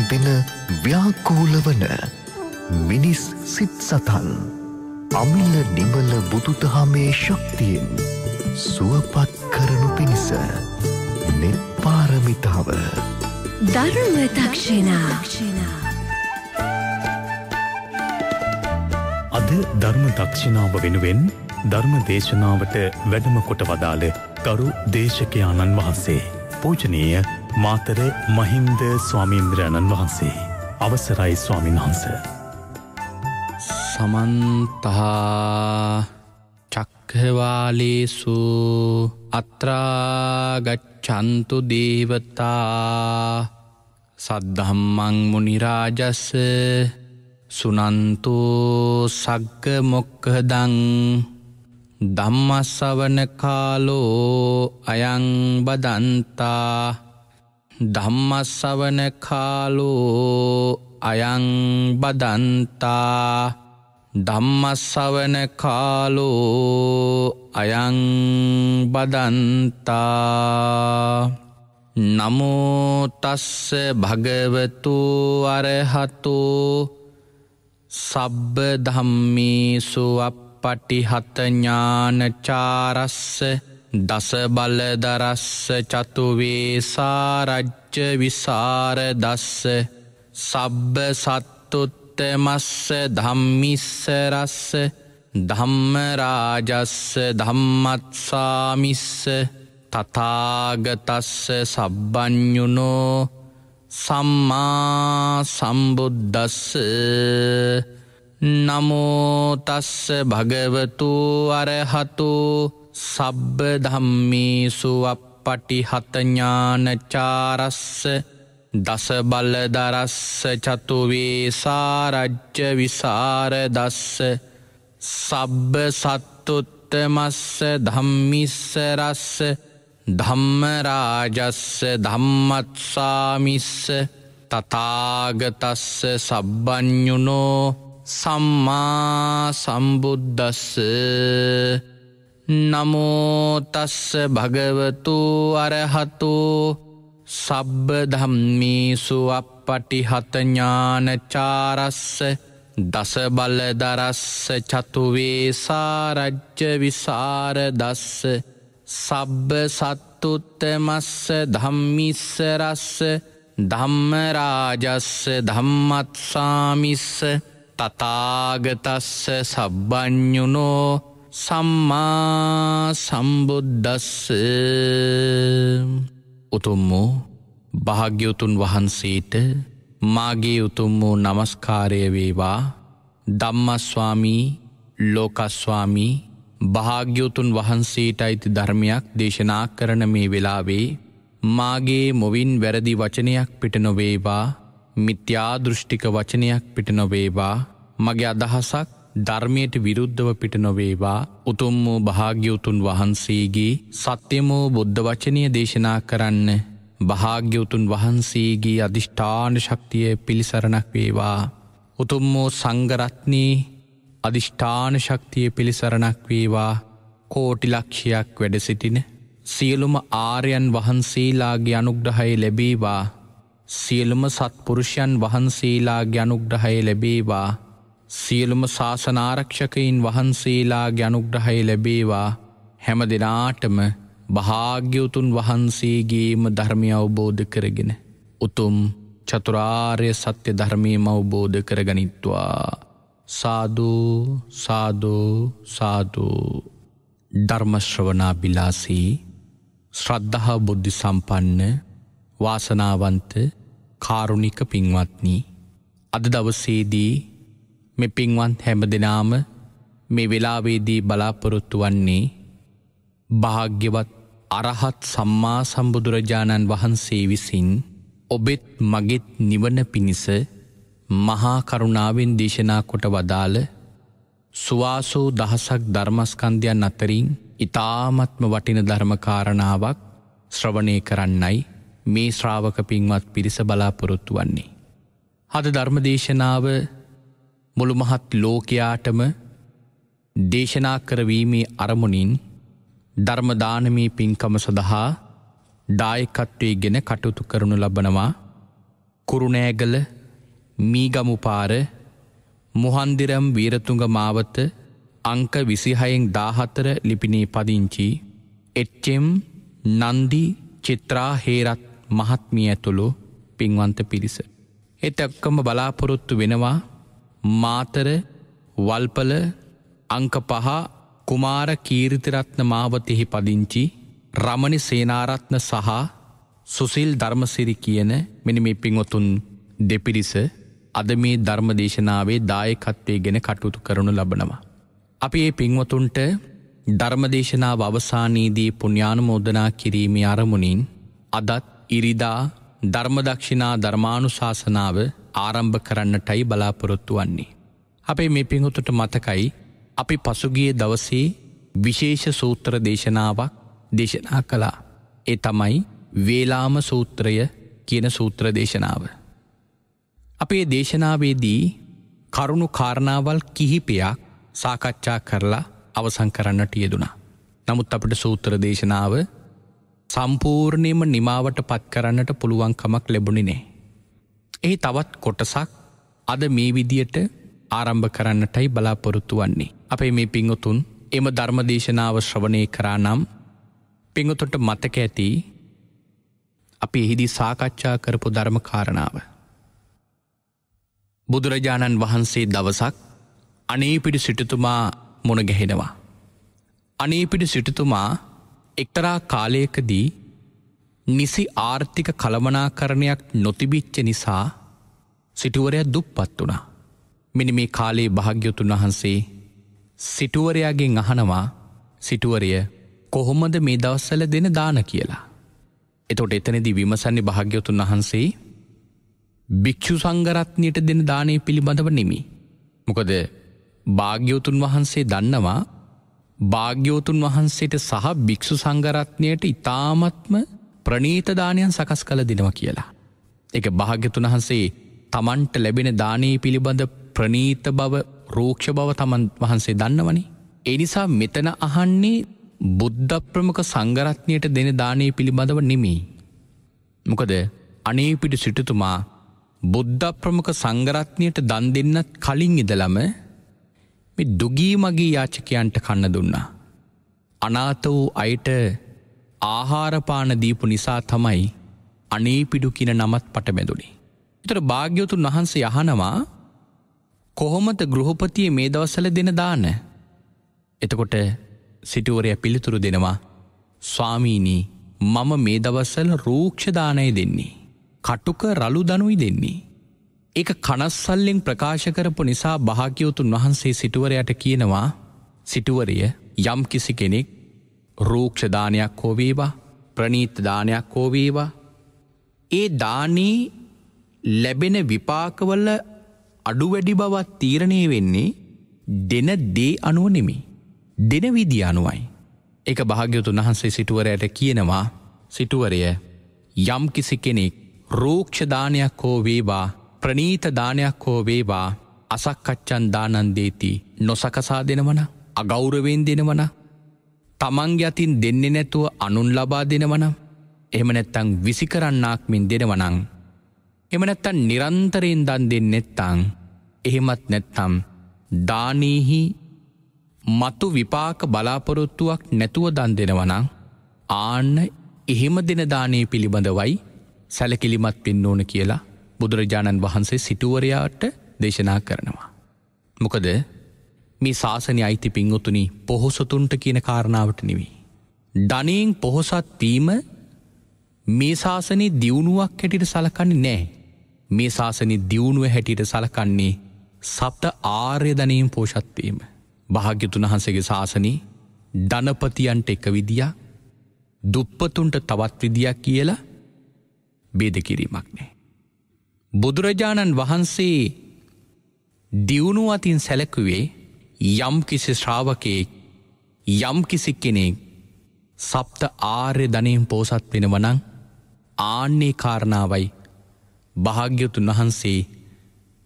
දෙන ව්‍යාකූල වන මිනිස් සිත් සතන් අමිල නිමල බුදුදහමේ ශක්තියෙන් සුවපත් කරනු පිණිස නිර්පාරමිතාව ධර්ම දක්ෂිනා. අද ධර්ම දක්ෂිනාව වෙනුවෙන් ධර්ම දේශනාවට වැඩම කොට වදාළ ගරු දේශකයාණන් වහන්සේ පූජනීය මාතර මහින්ද ස්වාමීන්ද්‍රයන්න් වහන්සේ. අවසරයි ස්වාමීන් වහන්සේ. සමන්තහා චක්ඛවාලේසු අත්‍රා ගච්ඡන්තු දේවතා සද්ධම්මං මුනි රාජස් සුනන්තු සග්ග මොක්ඛදං ධම්මස්සවන කාලෝ අයං බදන්තා ධම්මස්සවන කාලෝ අයං බදන්තා ධම්මස්සවන කාලෝ අයං බදන්තා නමෝ තස්ස භගවතු අරහතු සබ්බ ධම්මේසු අප්පටිහත ඥානචාරස්ස දස බලදරස්ස චතුවේ සාරජ්‍ය විසරදස්ස සබ්බ සත්තුත්තමස්ස ධම්මිස්සරස්ස ධම්ම රාජස්ස ධම්මත්සාමිස්ස තථාගතස්ස සබ්බඤුනෝ සම්මා සම්බුද්දස්ස නමෝ තස්ස භගවතු අරහතු සබ්බ ධම්මේසු අප්පටිහත ඥානචාරස්ස දස බලදරස්ස චතුවේ සාරජ්‍ය විසරදස්ස සබ්බ සත්තුත්තමස්ස ධම්මිස්සරස්ස ධම්ම රාජස්ස ධම්මත්සාමිස්ස තථාගතස්ස සබ්බඤුනෝ සම්මා සම්බුද්දස්ස නමෝ තස්ස භගවතු අරහතු සබ්බ ධම්මේසු අප්පටිහත ඥානචාරස්ස දස බලදරස්ස චතුවේ සාරජ්‍ය විසරදස්ස සබ්බ සත්තුත්තමස්ස ධම්මිස්සරස්ස ධම්ම රාජස්ස ධම්මත්සාමිස්ස තථාගතස්ස සබ්බඤුනෝ සම්මා සම්බුද්දස්ස උතුම් වූ භාග්‍යවතුන් වහන්සේට මාගේ උතුම් වූ නමස්කාරය වේවා. ධම්මස්වාමී ලෝකස්වාමී භාග්‍යවතුන් වහන්සේට අයිති ධර්මයක් දේශනා කරන මේ වෙලාවේ මාගේ මොවින් වැරදි වචනයක් පිට නොවේවා, මිත්‍යා දෘෂ්ටික වචනයක් පිට නොවේවා, මගේ අදහසක් ධර්මයට විරුද්ධව පිට නොවේවා. උතුම් වූ භාග්‍යවතුන් වහන්සේගේ සත්‍යම වූ බුද්ධ වචනය දේශනා කරන්න භාග්‍යවතුන් වහන්සේගේ අධිෂ්ඨාන ශක්තිය පිළිසරණක් වේවා. උතුම් වූ සංඝ රත්නයේ අධිෂ්ඨාන ශක්තිය පිළිසරණක් වේවා. කෝටි ලක්ෂයක් වැඩ සිටින සියලුම ආර්යයන් වහන්සේලාගේ අනුග්‍රහය ලැබේවා. සියලුම සත්පුරුෂයන් වහන්සේලාගේ අනුග්‍රහය ලැබේවා. සියලුම ශාසන ආරක්ෂකයින් වහන්සේලාගේ අනුග්‍රහය ලැබේවා. හැම දිනාටම භාග්‍යවතුන් වහන්සේගේම ධර්මය අවබෝධ කරගෙන උතුම් චතුරාර්ය සත්‍ය ධර්මයම අවබෝධ කරගනිත්වා. සාදු සාදු සාදු. ධර්ම ශ්‍රවණා බිලාසී ශ්‍රද්ධා බුද්ධ සම්පන්න වාසනාවන්ත කාරුණික පින්වත්නි, අද දවසේදී මේ පින්වත් හැම දෙනාම මේ වෙලාවේදී බලාපොරොත්තු වන්නේ භාග්‍යවත් අරහත් සම්මා සම්බුදුරජාණන් වහන්සේ විසින් ඔබෙත් මගෙත් නිවන පිණිස මහා කරුණාවෙන් දේශනා කොට වදාළ සුවාසෝ දහසක් ධර්මස්කන්ධයන් අතරින් ඊ타ත්ම වටින ධර්ම කාරණාවක් ශ්‍රවණය කරන්නයි මේ ශ්‍රාවක පින්වත් පිරිස බලාපොරොත්තු වන්නේ. අද ධර්ම දේශනාව මුළු මහත් ලෝකයාටම දේශනා කරවීමේ අරමුණින් ධර්ම දානමේ පින්කම සඳහා දායකත්වයේ ගෙන කටයුතු කරනු ලබනවා. කුරුණෑගල මීගමුපාර මුහන්දිරම් වීරතුංග මාවත අංක 26-14 ලිපිනේ පදිංචි එච්.එම්. නන්දි චිත්‍රා හේරත් මහත්මිය ඇතුළු පින්වන්ත පිරිස. ඒත් එක්කම බලාපොරොත්තු වෙනවා මාතර වල්පල අංක 5 කුමාර කීර්තිරත්න මාවතෙහි පදිංචි රමණි සේනාරත්න සහ සුසිල් ධර්මසිරි කියන මෙන්න මේ පින්වතුන් දෙපිරිස අද මේ ධර්ම දේශනාවේ දායකත්වයේ ගෙන කටයුතු කරනු ලබනවා. අපි මේ පින්වතුන්ට ධර්ම දේශනාව අවසානයේදී පුණ්‍යානුමෝදනා කිරීමේ අරමුණින් අදත් ඉරිදා ධර්ම දක්ෂිනා ධර්මානුශාසනාව ආරම්භ කරන්නටයි බලාපොරොත්තු වන්නේ. අපේ මේ පින්වතුන්ට මතකයි අපි පසුගිය දවසේ විශේෂ සූත්‍ර දේශනාවක් දේශනා කළා. ඒ තමයි වේලාම සූත්‍රය කියන සූත්‍ර දේශනාව. අපේ දේශනාවේදී කරුණු කාරණාවල් කිහිපයක් සාකච්ඡා කරලා අවසන් කරන්නට යෙදුණා. නමුත් අපිට සූත්‍ර දේශනාව සම්පූර්ණයෙන්ම නිමාවට පත් කරන්නට පුළුවන් කමක් ලැබුණේ නැහැ. එහි තවත් කොටසක් අද මේ විදියට ආරම්භ කරන්නටයි බලාපොරොත්තු වන්නේ. අපේ මේ පින්වතුන් එම ධර්ම දේශනාව ශ්‍රවණය කරා නම් පින්වතුන්ට මතක ඇති අපි එහිදී සාකච්ඡා කරපු ධර්ම කාරණාව. බුදුරජාණන් වහන්සේ දවසක් අනේපිඩි සිටුතුමා මුණ ගැහෙනවා. අනේපිඩි සිටුතුමා එක්තරා කාලයකදී නිසි ආර්ථික කළමනාකරණයක් නොතිබිච්ච නිසා සිටුවරයා දුප්පත් වුණා. මෙන්න මේ කාලේ භාග්‍යවතුන් වහන්සේ සිටුවරයාගෙන් අහනවා සිටුවරය කොහොමද මේ දවස්වල දෙන දාන කියලා. එතකොට එතනදී විමසන්නේ භාග්‍යවතුන් වහන්සේ භික්ෂු සංඝරත්නයට දෙන දානය පිළිබඳව නෙමෙයි. මොකද භාග්‍යවතුන් වහන්සේ දන්නවා භාග්‍යවතුන් වහන්සේට සහ භික්ෂු සංඝරත්නයට ඊ타මත්ම ප්‍රණීත දානයන් සකස් කළ දෙනවා කියලා. ඒක භාග්‍යවතුන් වහන්සේ තමන්ට ලැබෙන දානයේ පිළිබඳ ප්‍රණීත බව රූක්ෂ බව තමන් වහන්සේ දන්නවනේ. ඒ නිසා මෙතන අහන්නේ බුද්ධ ප්‍රමුඛ සංඝරත්නයට දෙන දානයේ පිළිබඳව නෙමෙයි. මොකද අනේපිඩි සිටුතුමා බුද්ධ ප්‍රමුඛ සංඝරත්නයට දන් දෙන්නත් කලින් ඉඳලම මේ දුගී මගී යාචකයන්ට කන්න දුන්නා. අනාථ වූ අයට ආහාර පාන දීපු නිසා තමයි අනේපිඩු කියන නමත් පටබැඳුනේ. ඒතර භාග්‍යවතුන් වහන්සේ අහනවා කොහොමද ගෘහපතිය මේ දවස්වල දෙන දාන? එතකොට සිටුවරයා පිළිතුරු දෙනවා ස්වාමීනි මම මේ දවස්වල රූක්ෂ දානය දෙන්නේ. කටුක රළු දනුයි දෙන්නේ. ඒක කනස්සල්ලෙන් ප්‍රකාශ කරපු නිසා භාග්‍යවතුන් වහන්සේ සිටුවරයාට කියනවා සිටුවරය යම් කිසි කෙනෙක් රූක්ෂ දානයක් හෝ වේවා ප්‍රණීත දානයක් හෝ වේවා ඒ දානේ ලැබෙන විපාකවල අඩු වැඩි බවක් තීරණය වෙන්නේ දෙන දේ අනුව නෙමෙයි. දෙන විදිය අනුවයි. ඒක භාග්‍යවතුන් වහන්සේ සිටුවරයාට කියනවා සිටුවරය යම් කිසි කෙනෙක් රූක්ෂ දානයක් හෝ වේවා ප්‍රණීත දානයක් හෝ වේවා අසක්කච්ඡන් දානං දේති නොසකසා දෙනවන අගෞරවයෙන් දෙනවන තමන්ගේ අතින් දෙන්නේ නැතුව අනුන් ලබා දෙනවන එහෙම නැත්තම් විසි කරන්නාක් මෙන් දෙනවනං එහෙම නැත්තම් නිරන්තරයෙන් දන් දෙන්නේ නැත්තම් එහෙමත් නැත්තම් දානීහි මතු විපාක බලාපොරොත්තුවක් නැතුව දන් දෙනවනං ආන්න එහෙම දෙන දානයේ පිළිබඳවයි සැලකිලිමත් වෙන්න ඕන කියලා බුදුරජාණන් වහන්සේ සිටුවරයාට දේශනා කරනවා. මොකද මේ ශාසනයේ අයිති පින්වතුනි පොහොසතුන්ට කියන කාරණාවට නෙවෙයි. ධනෙන් පොහොසත් වීම මේ ශාසනයේ දියුණුවක් හැටියට සලකන්නේ නැහැ. මේ ශාසනයේ දියුණුව හැටියට සලකන්නේ සප්ත ආර්ය ධනෙන් පෝෂත් වීම. භාග්‍යවතුන් වහන්සේගේ ශාසනයේ ධනපතියන්ට එක විදියක් දුප්පතුන්ට තවත් විදියක් කියලා බේද කිරීමක් නැහැ. බුදුරජාණන් වහන්සේ දියුණුව අතින් සැලකුවේ යම් කිසි ශ්‍රාවකයෙක් යම් කිසි කෙනෙක් සප්ත ආර්ය ධනෙන් පෝසත් වෙනවනං ආන්නේ කාරණාවයි භාග්‍යවතුන් වහන්සේ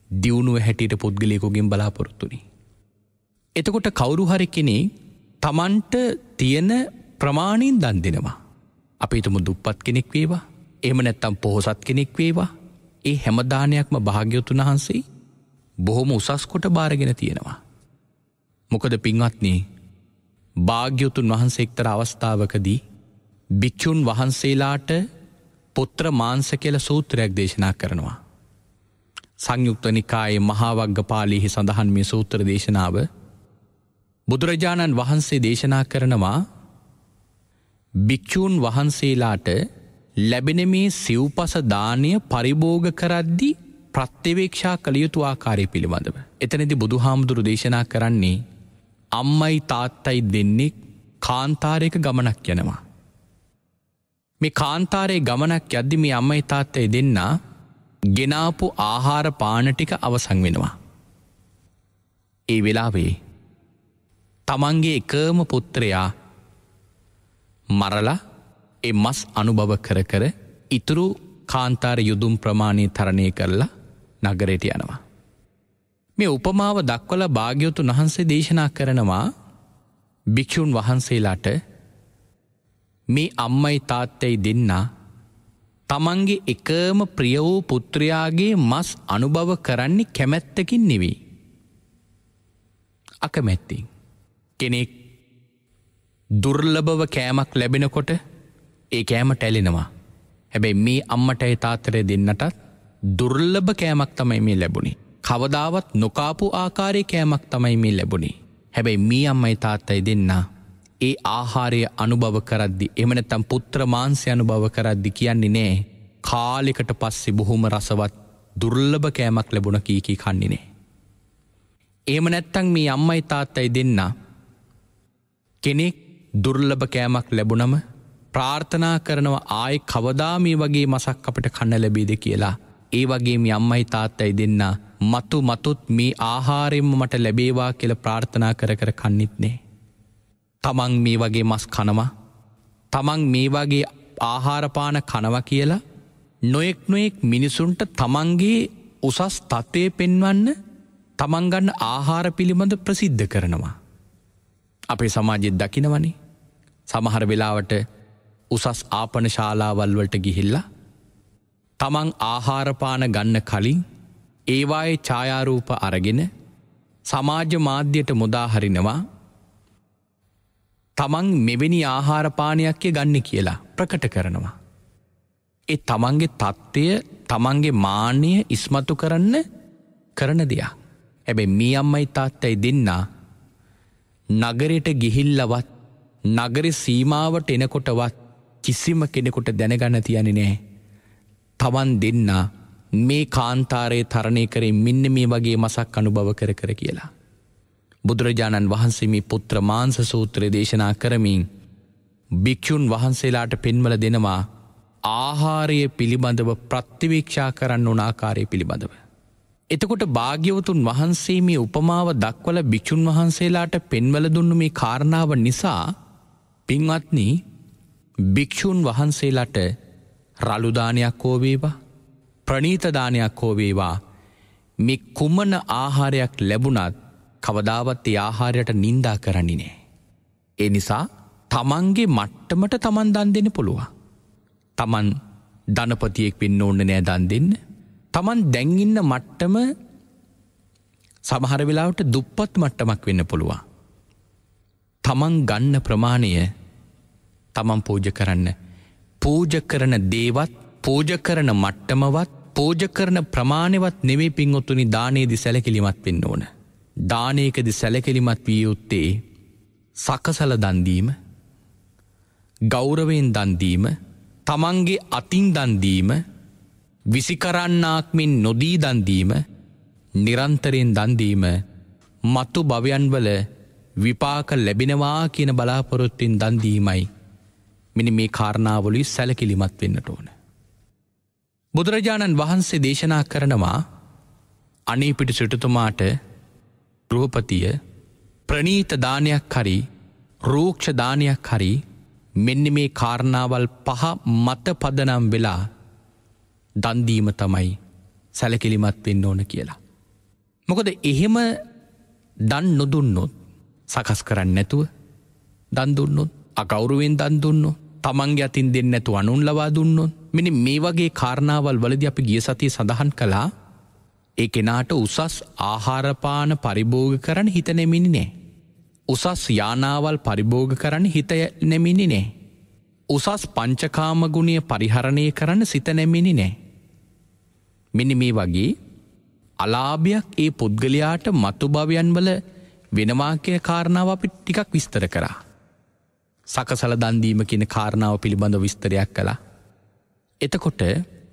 දියුණුව හැටියට පුද්ගලයෙකුගෙන් බලාපොරොත්තුනි. එතකොට කවුරු හරි කෙනෙක් තමන්ට තියෙන ප්‍රමාණයෙන් දන් දෙනවා. අපි හිතමු දුප්පත් කෙනෙක් වේවා එහෙම නැත්තම් පොහොසත් කෙනෙක් වේවා ඒ හැමදානයක්ම භාග්‍යවතුන් වහන්සේ බොහොම උසස් කොට බාරගෙන තියෙනවා. මොකද පින්වත්නි භාග්‍යවතුන් වහන්සේ එක්තරා අවස්ථාවකදී භික්ෂුන් වහන්සේලාට පුත්‍ර මාංශ කියලා සූත්‍රයක් දේශනා කරනවා. සංයුක්ත නිකායේ මහා වග්ගපාළීහි සඳහන් මේ සූත්‍ර දේශනාව බුදුරජාණන් වහන්සේ දේශනා කරනවා භික්ෂූන් වහන්සේලාට ලැබෙන මේ සිව්පස දානය පරිභෝග කරද්දී ප්‍රත්‍යවේක්ෂා කළ යුතු ආකාරය පිළිබඳව. එතනදී බුදුහාමුදුරු දේශනා කරන්නේ අම්මයි තාත්තයි දෙන්නෙක් කාන්තාරයක ගමනක් යනවා. මේ කාන්තාරයේ ගමනක් යද්දි මේ අම්මයි තාත්තයි දෙන්නා ගෙනාපු ආහාර පාන ටික අවසන් වෙනවා. ඒ වෙලාවේ තමන්ගේ එකම පුත්‍රයා මරලා ඒ මස් අනුභව කර කර ඉතුරු කාන්තාර යුදුම් ප්‍රමාණය තරණය කරලා නගරයට යනවා. මේ උපමාව දක්වලා භාග්‍යවතුන් වහන්සේ දේශනා කරනවා භික්ෂුන් වහන්සේලාට මේ අම්මයි තාත්තයි දෙන්නා තමන්ගේ එකම ප්‍රිය වූ පුත්‍රයාගේ මස් අනුභව කරන්නේ කැමැත්තකින් නෙවෙයි. අකමැත්තින්. කෙනෙක් දුර්ලභව කෑමක් ලැබෙනකොට ඒ කෑම ටැලෙනවා. හැබැයි මේ අම්මටයි තාත්තරය දෙන්නටත් දුර්ලභ කෑමක් තමයි මේ ලැබුණේ. කවදාවත් නොකාපු ආකාරයේ කෑමක් තමයි මේ ලැබුණේ. හැබැයි මේ අම්මයි තාත්තයි දෙන්නා ඒ ආහාරය අනුභව කරද්දි එහෙම නැත්නම් පුත්‍ර මාංශය අනුභව කරද්දි කියන්නේ නෑ කාලයකට පස්සේ බොහොම රසවත් දුර්ලභ කෑමක් ලැබුණ කී කන්නේ නෑ. එහෙම නැත්නම් මේ අම්මයි තාත්තයි දෙන්නා කෙනෙක් දුර්ලභ කෑමක් ලැබුණම ප්‍රාර්ථනා කරනවා ආයේ කවදා මේ වගේ මසක් අපිට කන්න ලැබෙයිද කියලා. ඒ වගේ මේ අම්මයි තාත්තයි දෙන්නා මතුත් මේ ආහාරයෙන්ම මට ලැබේවා කියලා ප්‍රාර්ථනා කර කර කන්නෙත් නෑ. තමන් මේ වගේ මස් කනවා තමන් මේ වගේ ආහාරපාන කනවා කියලා නොයෙක් මිනිසුන්ට තමන්ගේ උසස් තත්ත්වය පෙන්වන්න තමන් ගන්න ආහාර පිළිබඳ ප්‍රසිද්ධ කරනවා. අපේ සමාජෙත් දකිනවනේ සමහර වෙලාවට උසස් ආපන ශාලාවල් වලට ගිහිල්ලා තමන් ආහාරපාන ගන්න කලින් ඒවායේ ඡායාරූප අරගෙන සමාජ මාධ්‍යයට මුදා හරිනවා තමන් මෙවැනි ආහාරපානයක් ගන්න කියලා ප්‍රකට කරනවා. ඒ තමන්ගේ තත්ත්වය තමන්ගේ මාන්නය ඉස්මතු කරන දෙයක්. හැබැයි මේ අම්මයි තාත්තයි දෙන්නා නගරයට ගිහිල්ලවත් නගරේ සීමාවට එනකොටවත් කිසිම කෙනෙකුට දැනගන්න තියන්නේ නැහැ. තමන් දෙන්නා මේ කාන්තාරයේ තරණය කරේ මෙන්න මේ වගේ මසක් අනුභව කර කියලා. බුදුරජාණන් වහන්සේ මේ පුත්‍ර මාංශ සූත්‍රය දේශනා කරමින් භික්ෂුන් වහන්සේලාට පෙන්වලා දෙනවා ආහාරය පිළිබඳව ප්‍රතිවීක්ෂා කරන්න ඕන ආකාරය පිළිබඳව. එතකොට භාග්‍යවතුන් වහන්සේ මේ උපමාව දක්වලා භික්ෂුන් වහන්සේලාට පෙන්වලා දුන්නු මේ කාරණාව නිසා පින්වත්නි භික්ෂුන් වහන්සේලාට රළු දානයක් හෝ වේවා ප්‍රණීත දානයක් හෝ වේවා මේ කුමන ආහාරයක් ලැබුණත් කවදාවත් ඒ ආහාරයට නින්දා කරන්නේ නෑ. ඒ නිසා තමන්ගේ මට්ටමට තමන් දන් දෙන්න පුළුවන්. තමන් ධනපතියෙක් වෙන්න ඕනේ නෑ දන් දෙන්න. තමන් දැන් ඉන්න මට්ටම සමහර වෙලාවට දුප්පත් මට්ටමක් වෙන්න පුළුවන්. තමන් ගන්න ප්‍රමාණය තමන් පූජ කරන්න. පූජ කරන දේවත් පූජ කරන මට්ටමවත් පූජ කරන ප්‍රමාණවත් නෙවෙයි පින්වතුනි දානයේදී සැලකිලිමත් වෙන්න ඕන. දානයකදී සැලකිලිමත් විය යුත්තේ සකසල දන් දීම, ගෞරවයෙන් දන් දීම, තමන්ගේ අතින් දන් දීම, විසිකරන්නාක් මෙන් නොදී දන් දීම, නිරන්තරයෙන් දන් දීම, මතු භවයන්වල විපාක ලැබෙනවා කියන බලාපොරොත්තුෙන් දන් දීමයි. මෙන්න මේ කාරණාවලුයි සැලකිලිමත් වෙන්නට ඕන. බුදුරජාණන් වහන්සේ දේශනා කරනවා අනීපිඩු සිටුතුමාට ගෘහපතිය ප්‍රණීත දානයක් හරි රූක්ෂ දානයක් හරි මෙන්න මේ කාරණාවල් පහ මත පදනම් වෙලා දන් දීම තමයි සැලකිලිමත් වෙන්න ඕන කියලා. මොකද එහෙම දන් නොදුන්නොත් සකස් කරන්නේ නැතුව දන් දුන්නොත් අගෞරවයෙන් දන් දුන්නොත් තමන්ගේ අතින් දෙන්නේ නැතුව අනුන් ලවා දුන්නොත් මෙන්න මේ වගේ කාරණාවල් වලදී අපි ගිය සතියේ සඳහන් කළා ඒ කෙනාට උසස් ආහාරපාන පරිභෝග කරන්න හිත නෙමින්නේ නැහැ. උසස් යානාවල් පරිභෝග කරන්න හිත නෙමින්නේ නැහැ. උසස් පංචකාම ගුණය පරිහරණය කරන්න සිත නෙමින්නේ නැහැ. මෙන්න මේ වගේ අලාභයක් ඒ පුද්ගලයාට මතු භවයන් වල වෙනවා කියන කාරණාව අපි ටිකක් විස්තර කරා. සකසල දන් දීම කියන කාරණාව පිළිබඳව විස්තරයක් කළා. එතකොට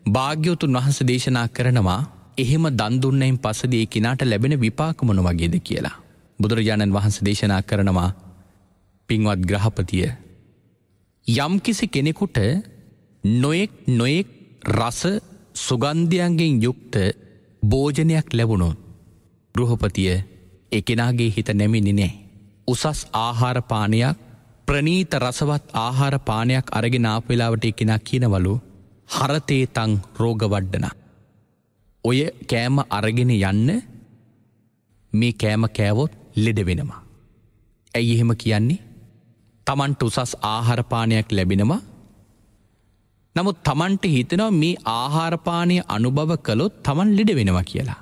භාග්‍යවතුන් වහන්සේ දේශනා කරනවා එහෙම දන් දුන්නයින් පස්සේදී ඒ කිනාට ලැබෙන විපාක මොන වගේද කියලා. බුදුරජාණන් වහන්සේ දේශනා කරනවා පින්වත් ග්‍රහපතිය යම්කිසි කෙනෙකුට නොයෙක් රස සුගන්ධයන්ගෙන් යුක්ත භෝජනයක් ලැබුණොත් ගෘහපතිය ඒ කෙනාගේ හිත නැමින්නේ නැහැ. උසස් ආහාර පානයක් ප්‍රනීත රසවත් ආහාර පානයක් අරගෙන ආපු වෙලාවට ඒ කෙනා කියනවලු හරතේ තං රෝග වඩන. ඔය කෑම අරගෙන යන්න මේ කෑම කෑවොත් ලෙඩ වෙනවා. ඇයි එහෙම කියන්නේ? තමන්ට උසස් ආහාරපානයක් ලැබෙනවා. නමුත් තමන්ට හිතෙනවා මේ ආහාරපානය අනුභව කළොත් තමන් ලෙඩ වෙනවා කියලා.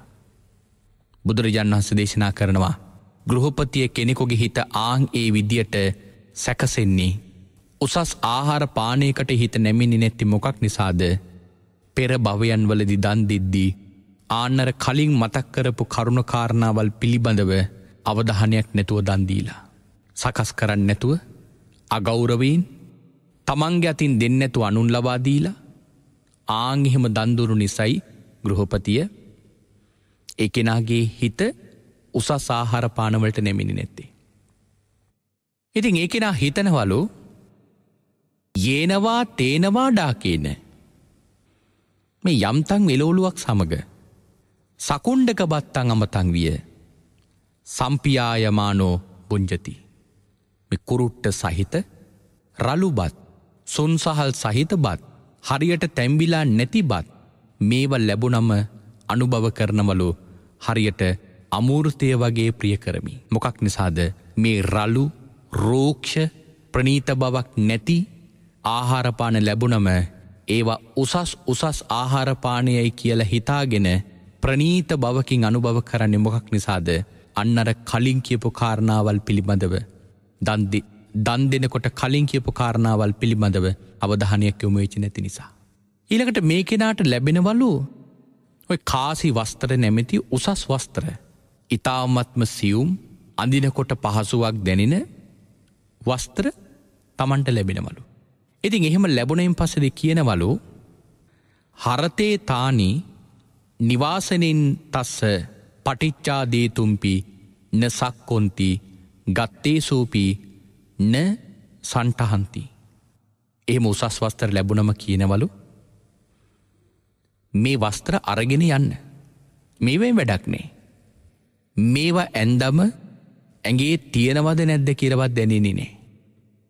බුදුරජාණන් වහන්සේ දේශනා කරනවා ගෘහපතිය කෙනෙකුගේ හිත ආන් ඒ විදියට සැකසෙන්නේ උසස් ආහාරපානයකට හිත නැමින්නේ නැති මොකක් නිසාද? පෙර භවයන් වලදී දන් දෙද්දී ආන්නර කලින් මතක් කරපු කරුණ කාරණාවල් පිළිබඳව අවධානයක් නැතුව දන් දීලා සකස් කරන්නේ නැතුව අගෞරවයෙන් තමන්ගේ අතින් දෙන්නේ නැතුව අනුන් ලබා දීලා ආන් එහෙම දන් දුරු නිසායි ගෘහපතිය ඒ කෙනාගේ හිත උසස් ආහාර පාන වලට නැමින්නේ නැත්තේ. ඉතින් ඒ කෙනා හිතනවලු යේනවා තේනවා ඩාකේන මේ යම්තන් එළවලුවක් සමග සකුණ්ඩක බත්තං අමතං විය සම්පියායමානෝ පුංජති. මේ කුරුට්ට සහිත රළුබත් සොන්සහල් සහිත බත් හරියට තැම්බිලා නැති බත් මේව ලැබුණම අනුභව කරනවලු හරියට අමූර්තය වගේ ප්‍රිය කරමි. මොකක් නිසාද? මේ රළු රෝක්ෂ ප්‍රනීත බවක් නැති ආහාරපාන ලැබුණම ඒවා උසස් ආහාරපානයයි කියලා හිතාගෙන ප්‍රනීත බවකින් අනුභව කරන්නේ මොකක් නිසාද? අන්නර කලින් කියපු කාරණාවල් පිළිබඳව දන් දෙනකොට කලින් කියපු කාරණාවල් පිළිබඳව අවධානයක් යොමු වෙච්ච නැති නිසා. ඊළඟට මේ කෙනාට ලැබෙනවලු ඔය කාසි වස්ත්‍ර නැමැති උසස් වස්ත්‍ර. ඊ타ත්ම සියුම් අඳිනකොට පහසුවක් දැනෙන වස්ත්‍ර Tamanට ලැබෙනවලු. ඉතින් එහෙම ලැබුණෙන් පස්සේ කියනවලු හරතේ තානි නිවාසනෙන් තස්ස පටිච්චා දේතුම්පි න සක්කොන්ති ගත්තේ සූපි න සන්ටහන්ති. එහෙම උසස් වස්ත්‍ර ලැබුණම කියනවලු මේ වස්ත්‍ර අරගෙන යන්න. මේවෙන් වැඩක් නෑ. මේවා ඇන්දම ඇගේ තියෙනවද නැද්ද කියලාවත් දැනෙන්නේ නෑ.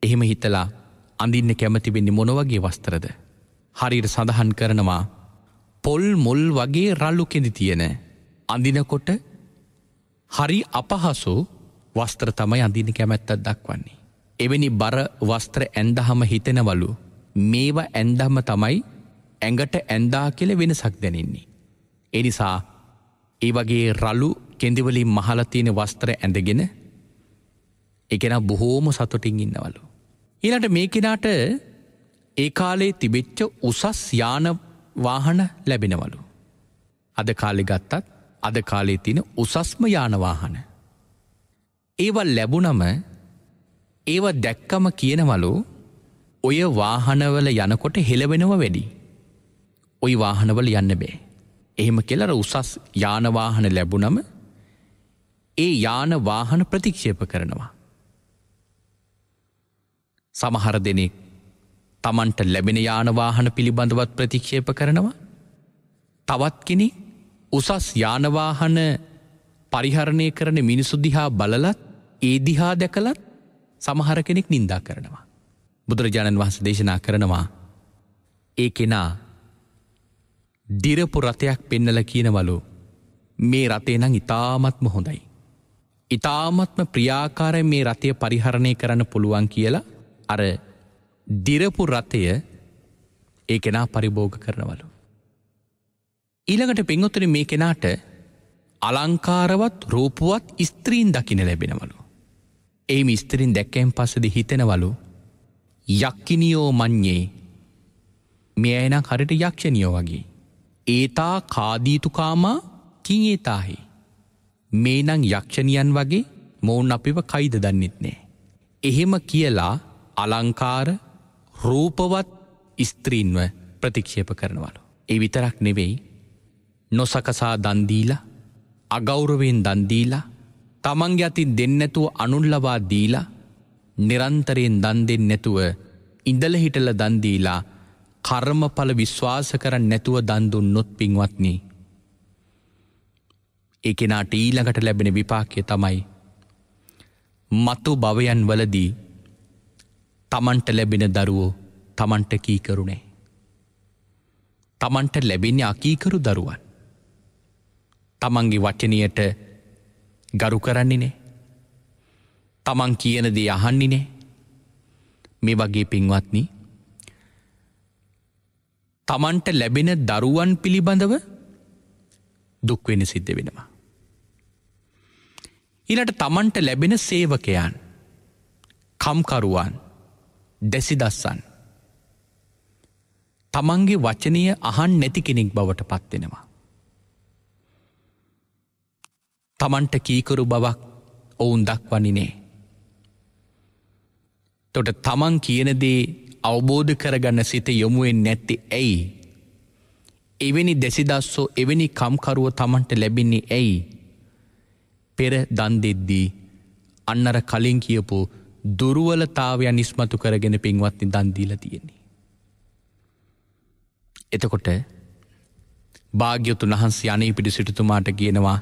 එහෙම හිතලා අඳින්න කැමති වෙන්නේ මොන වගේ වස්ත්‍රද? හරියට සඳහන් කරනවා පොල් මුල් වගේ රළු කෙඳි තියෙන අඳිනකොට හරි අපහසු වස්ත්‍ර තමයි අඳින්න කැමැත්තක් දක්වන්නේ. එවැනි බර වස්ත්‍ර ඇන්දහම හිතෙනවලු මේවා ඇන්දහම තමයි ඇඟට ඇන්දා කියලා වෙනසක් දැනෙන්නේ. ඒ නිසා ඒ වගේ රළු කෙඳිවලින් මහලා තියෙන වස්ත්‍ර ඇඳගෙන ඒ කෙනා බොහෝම සතුටින් ඉන්නවලු. ඊළඟට මේ කෙනාට ඒ කාලේ තිබෙච්ච උසස් යාන වාහන ලැබෙනවලු. අද කාලේ ගත්තත් අද කාලේ තියෙන උසස්ම යාන වාහන. ඒවා ලැබුණම ඒවා දැක්කම කියනවලු ඔය වාහනවල යනකොට හෙලවෙනව වැඩි. ඔය වාහනවල යන්න බෑ. එහෙම කියලා උසස් යාන වාහන ලැබුණම ඒ යාන වාහන ප්‍රතික්ෂේප කරනවා. සමහර දෙනෙක් Tamanට ලැබෙන යාන වාහන පිළිබඳවත් ප්‍රතික්ෂේප කරනවා. තවත් කෙනෙක් උසස් යාන වාහන පරිහරණය කරන මිනිසු දිහා බලලත් ඒ දිහා දැකලත් සමහර කෙනෙක් නින්දා කරනවා. බුදුරජාණන් වහන්සේ දේශනා කරනවා ඒ කෙනා දිරපු රතයක් පෙන්නලා කියනවලු මේ රතේ නම් ඉතාමත්ම හොඳයි. ඉතාමත්ම ප්‍රියාකාරයෙන් මේ රතය පරිහරණය කරන්න පුළුවන් කියලා අර දිරපු රතය ඒ කෙනා පරිභෝග කරනවලු. ඊළඟට පින්වතුනි මේ කෙනාට අලංකාරවත් රූපවත් ස්ත්‍රීන් දකින්න ලැබෙනවලු. එයිම ස්ත්‍රීන් දැක්කෙන් පස්සේදී හිතෙනවලු යක්කිනියෝ මඤ්ඤේ මේ අය නම් හරියට යක්ෂණියෝ වගේ. ඒතා කාදීතුකාමා කිං ඒතාහි මේ නම් යක්ෂණියන් වගේ මොවුන් අපිව කයිද දන්නෙත් නෑ. එහෙම කියලා අලංකාර රූපවත් ස්ත්‍රීන්ව ප්‍රතික්ෂේප කරනවලු. ඒ විතරක් නෙවෙයි නොසකසා දන් දීලා අගෞරවයෙන් දන් දීලා තමන්ගේ අතින් දෙන්නේ නැතුව අනුන් ලවා දීලා නිරන්තරයෙන් දන් දෙන්නේ නැතුව ඉඳලා හිටලා දන් දීලා කර්මඵල විශ්වාස කරන්නේ නැතුව දන් දුන්නොත් පින්වත්නි ඒ කෙනාට ඊළඟට ලැබෙන විපාකය තමයි මතු භවයන් වලදී තමන්ට ලැබෙන දරුවෝ තමන්ට කීකරු නැහැ. තමන්ට ලැබෙන්නේ අකීකරු දරුවන්. තමන්ගේ වචනයට ගරු කරන්නේ නැහැ. තමන් කියන දේ අහන්නේ නැහැ. මේ වගේ පින්වත්නි තමන්ට ලැබෙන දරුවන් පිළිබඳව දුක් වෙන්න සිද්ධ වෙනවා. ඊළඟට තමන්ට ලැබෙන සේවකයන්, කම්කරුවන්, දැසිදස්සන් තමන්ගේ වචනය අහන්න නැති කෙනෙක් බවට පත් වෙනවා. තමන්ට කීකරු බවක් ඔවුන් දක්වන්නේ නැහැ. එතකොට තමන් කියන දේ අවබෝධ කරගන්න සිත යොමු වෙන්නේ නැත්තේ ඇයි? එවැනි දැසිදස්සෝ එවැනි කම්කරුව තමන්ට ලැබෙන්නේ ඇයි? පෙර දන් දෙද්දී අන්නර කලින් කියපු දුර්වලතාවයන් ඉස්මතු කරගෙන පින්වත්නි දන් දීලා තියෙන්නේ. එතකොට භාග්‍යවතුන් වහන්සේ අනේපිඩු සිටුතුමාට කියනවා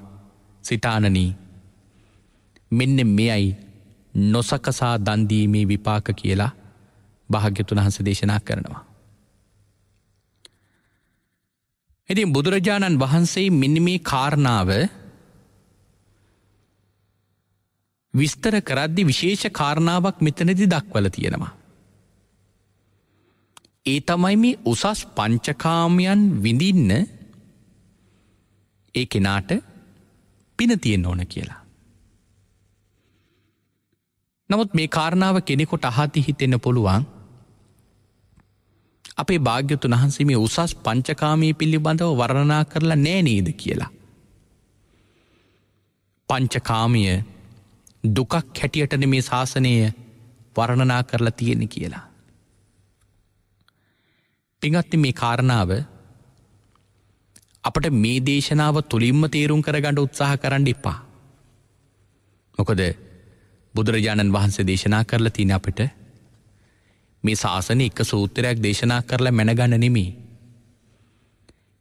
සිතානනි මෙන්න මෙයයි නොසකසා දන් දීමේ විපාක කියලා භාග්‍යවතුන් වහන්සේ දේශනා කරනවා. ඉතින් බුදුරජාණන් වහන්සේ මෙන්න මේ කාරණාව විස්තර කරද්දී විශේෂ කාරණාවක් මෙතනදී දක්වලා තියෙනවා. ඒ තමයි මේ උසස් පංචකාමයන් විඳින්න ඒ කෙනාට පින තියෙන්න ඕන කියලා. නමුත් මේ කාරණාව කෙනෙකුට අහති හිතෙන්න පුළුවන් අපේ භාග්‍යවතුන් වහන්සේ මේ උසස් පංචකාමී පිළිබඳව වර්ණනා කරලා නෑ නේද කියලා. පංචකාමය දුකක් හැටියටනේ මේ ශාසනය වර්ණනා කරලා තියෙන්නේ කියලා. පින්වත්නි මේ කාරණාව අපට මේ දේශනාව තුලින්ම තේරුම් කරගන්න උත්සාහ කරන්න එපා. මොකද බුදුරජාණන් වහන්සේ දේශනා කරලා තියෙන අපිට මේ ශාසනය එක සූත්‍රයක් දේශනා කරලා මැනගන්න නෙමෙයි.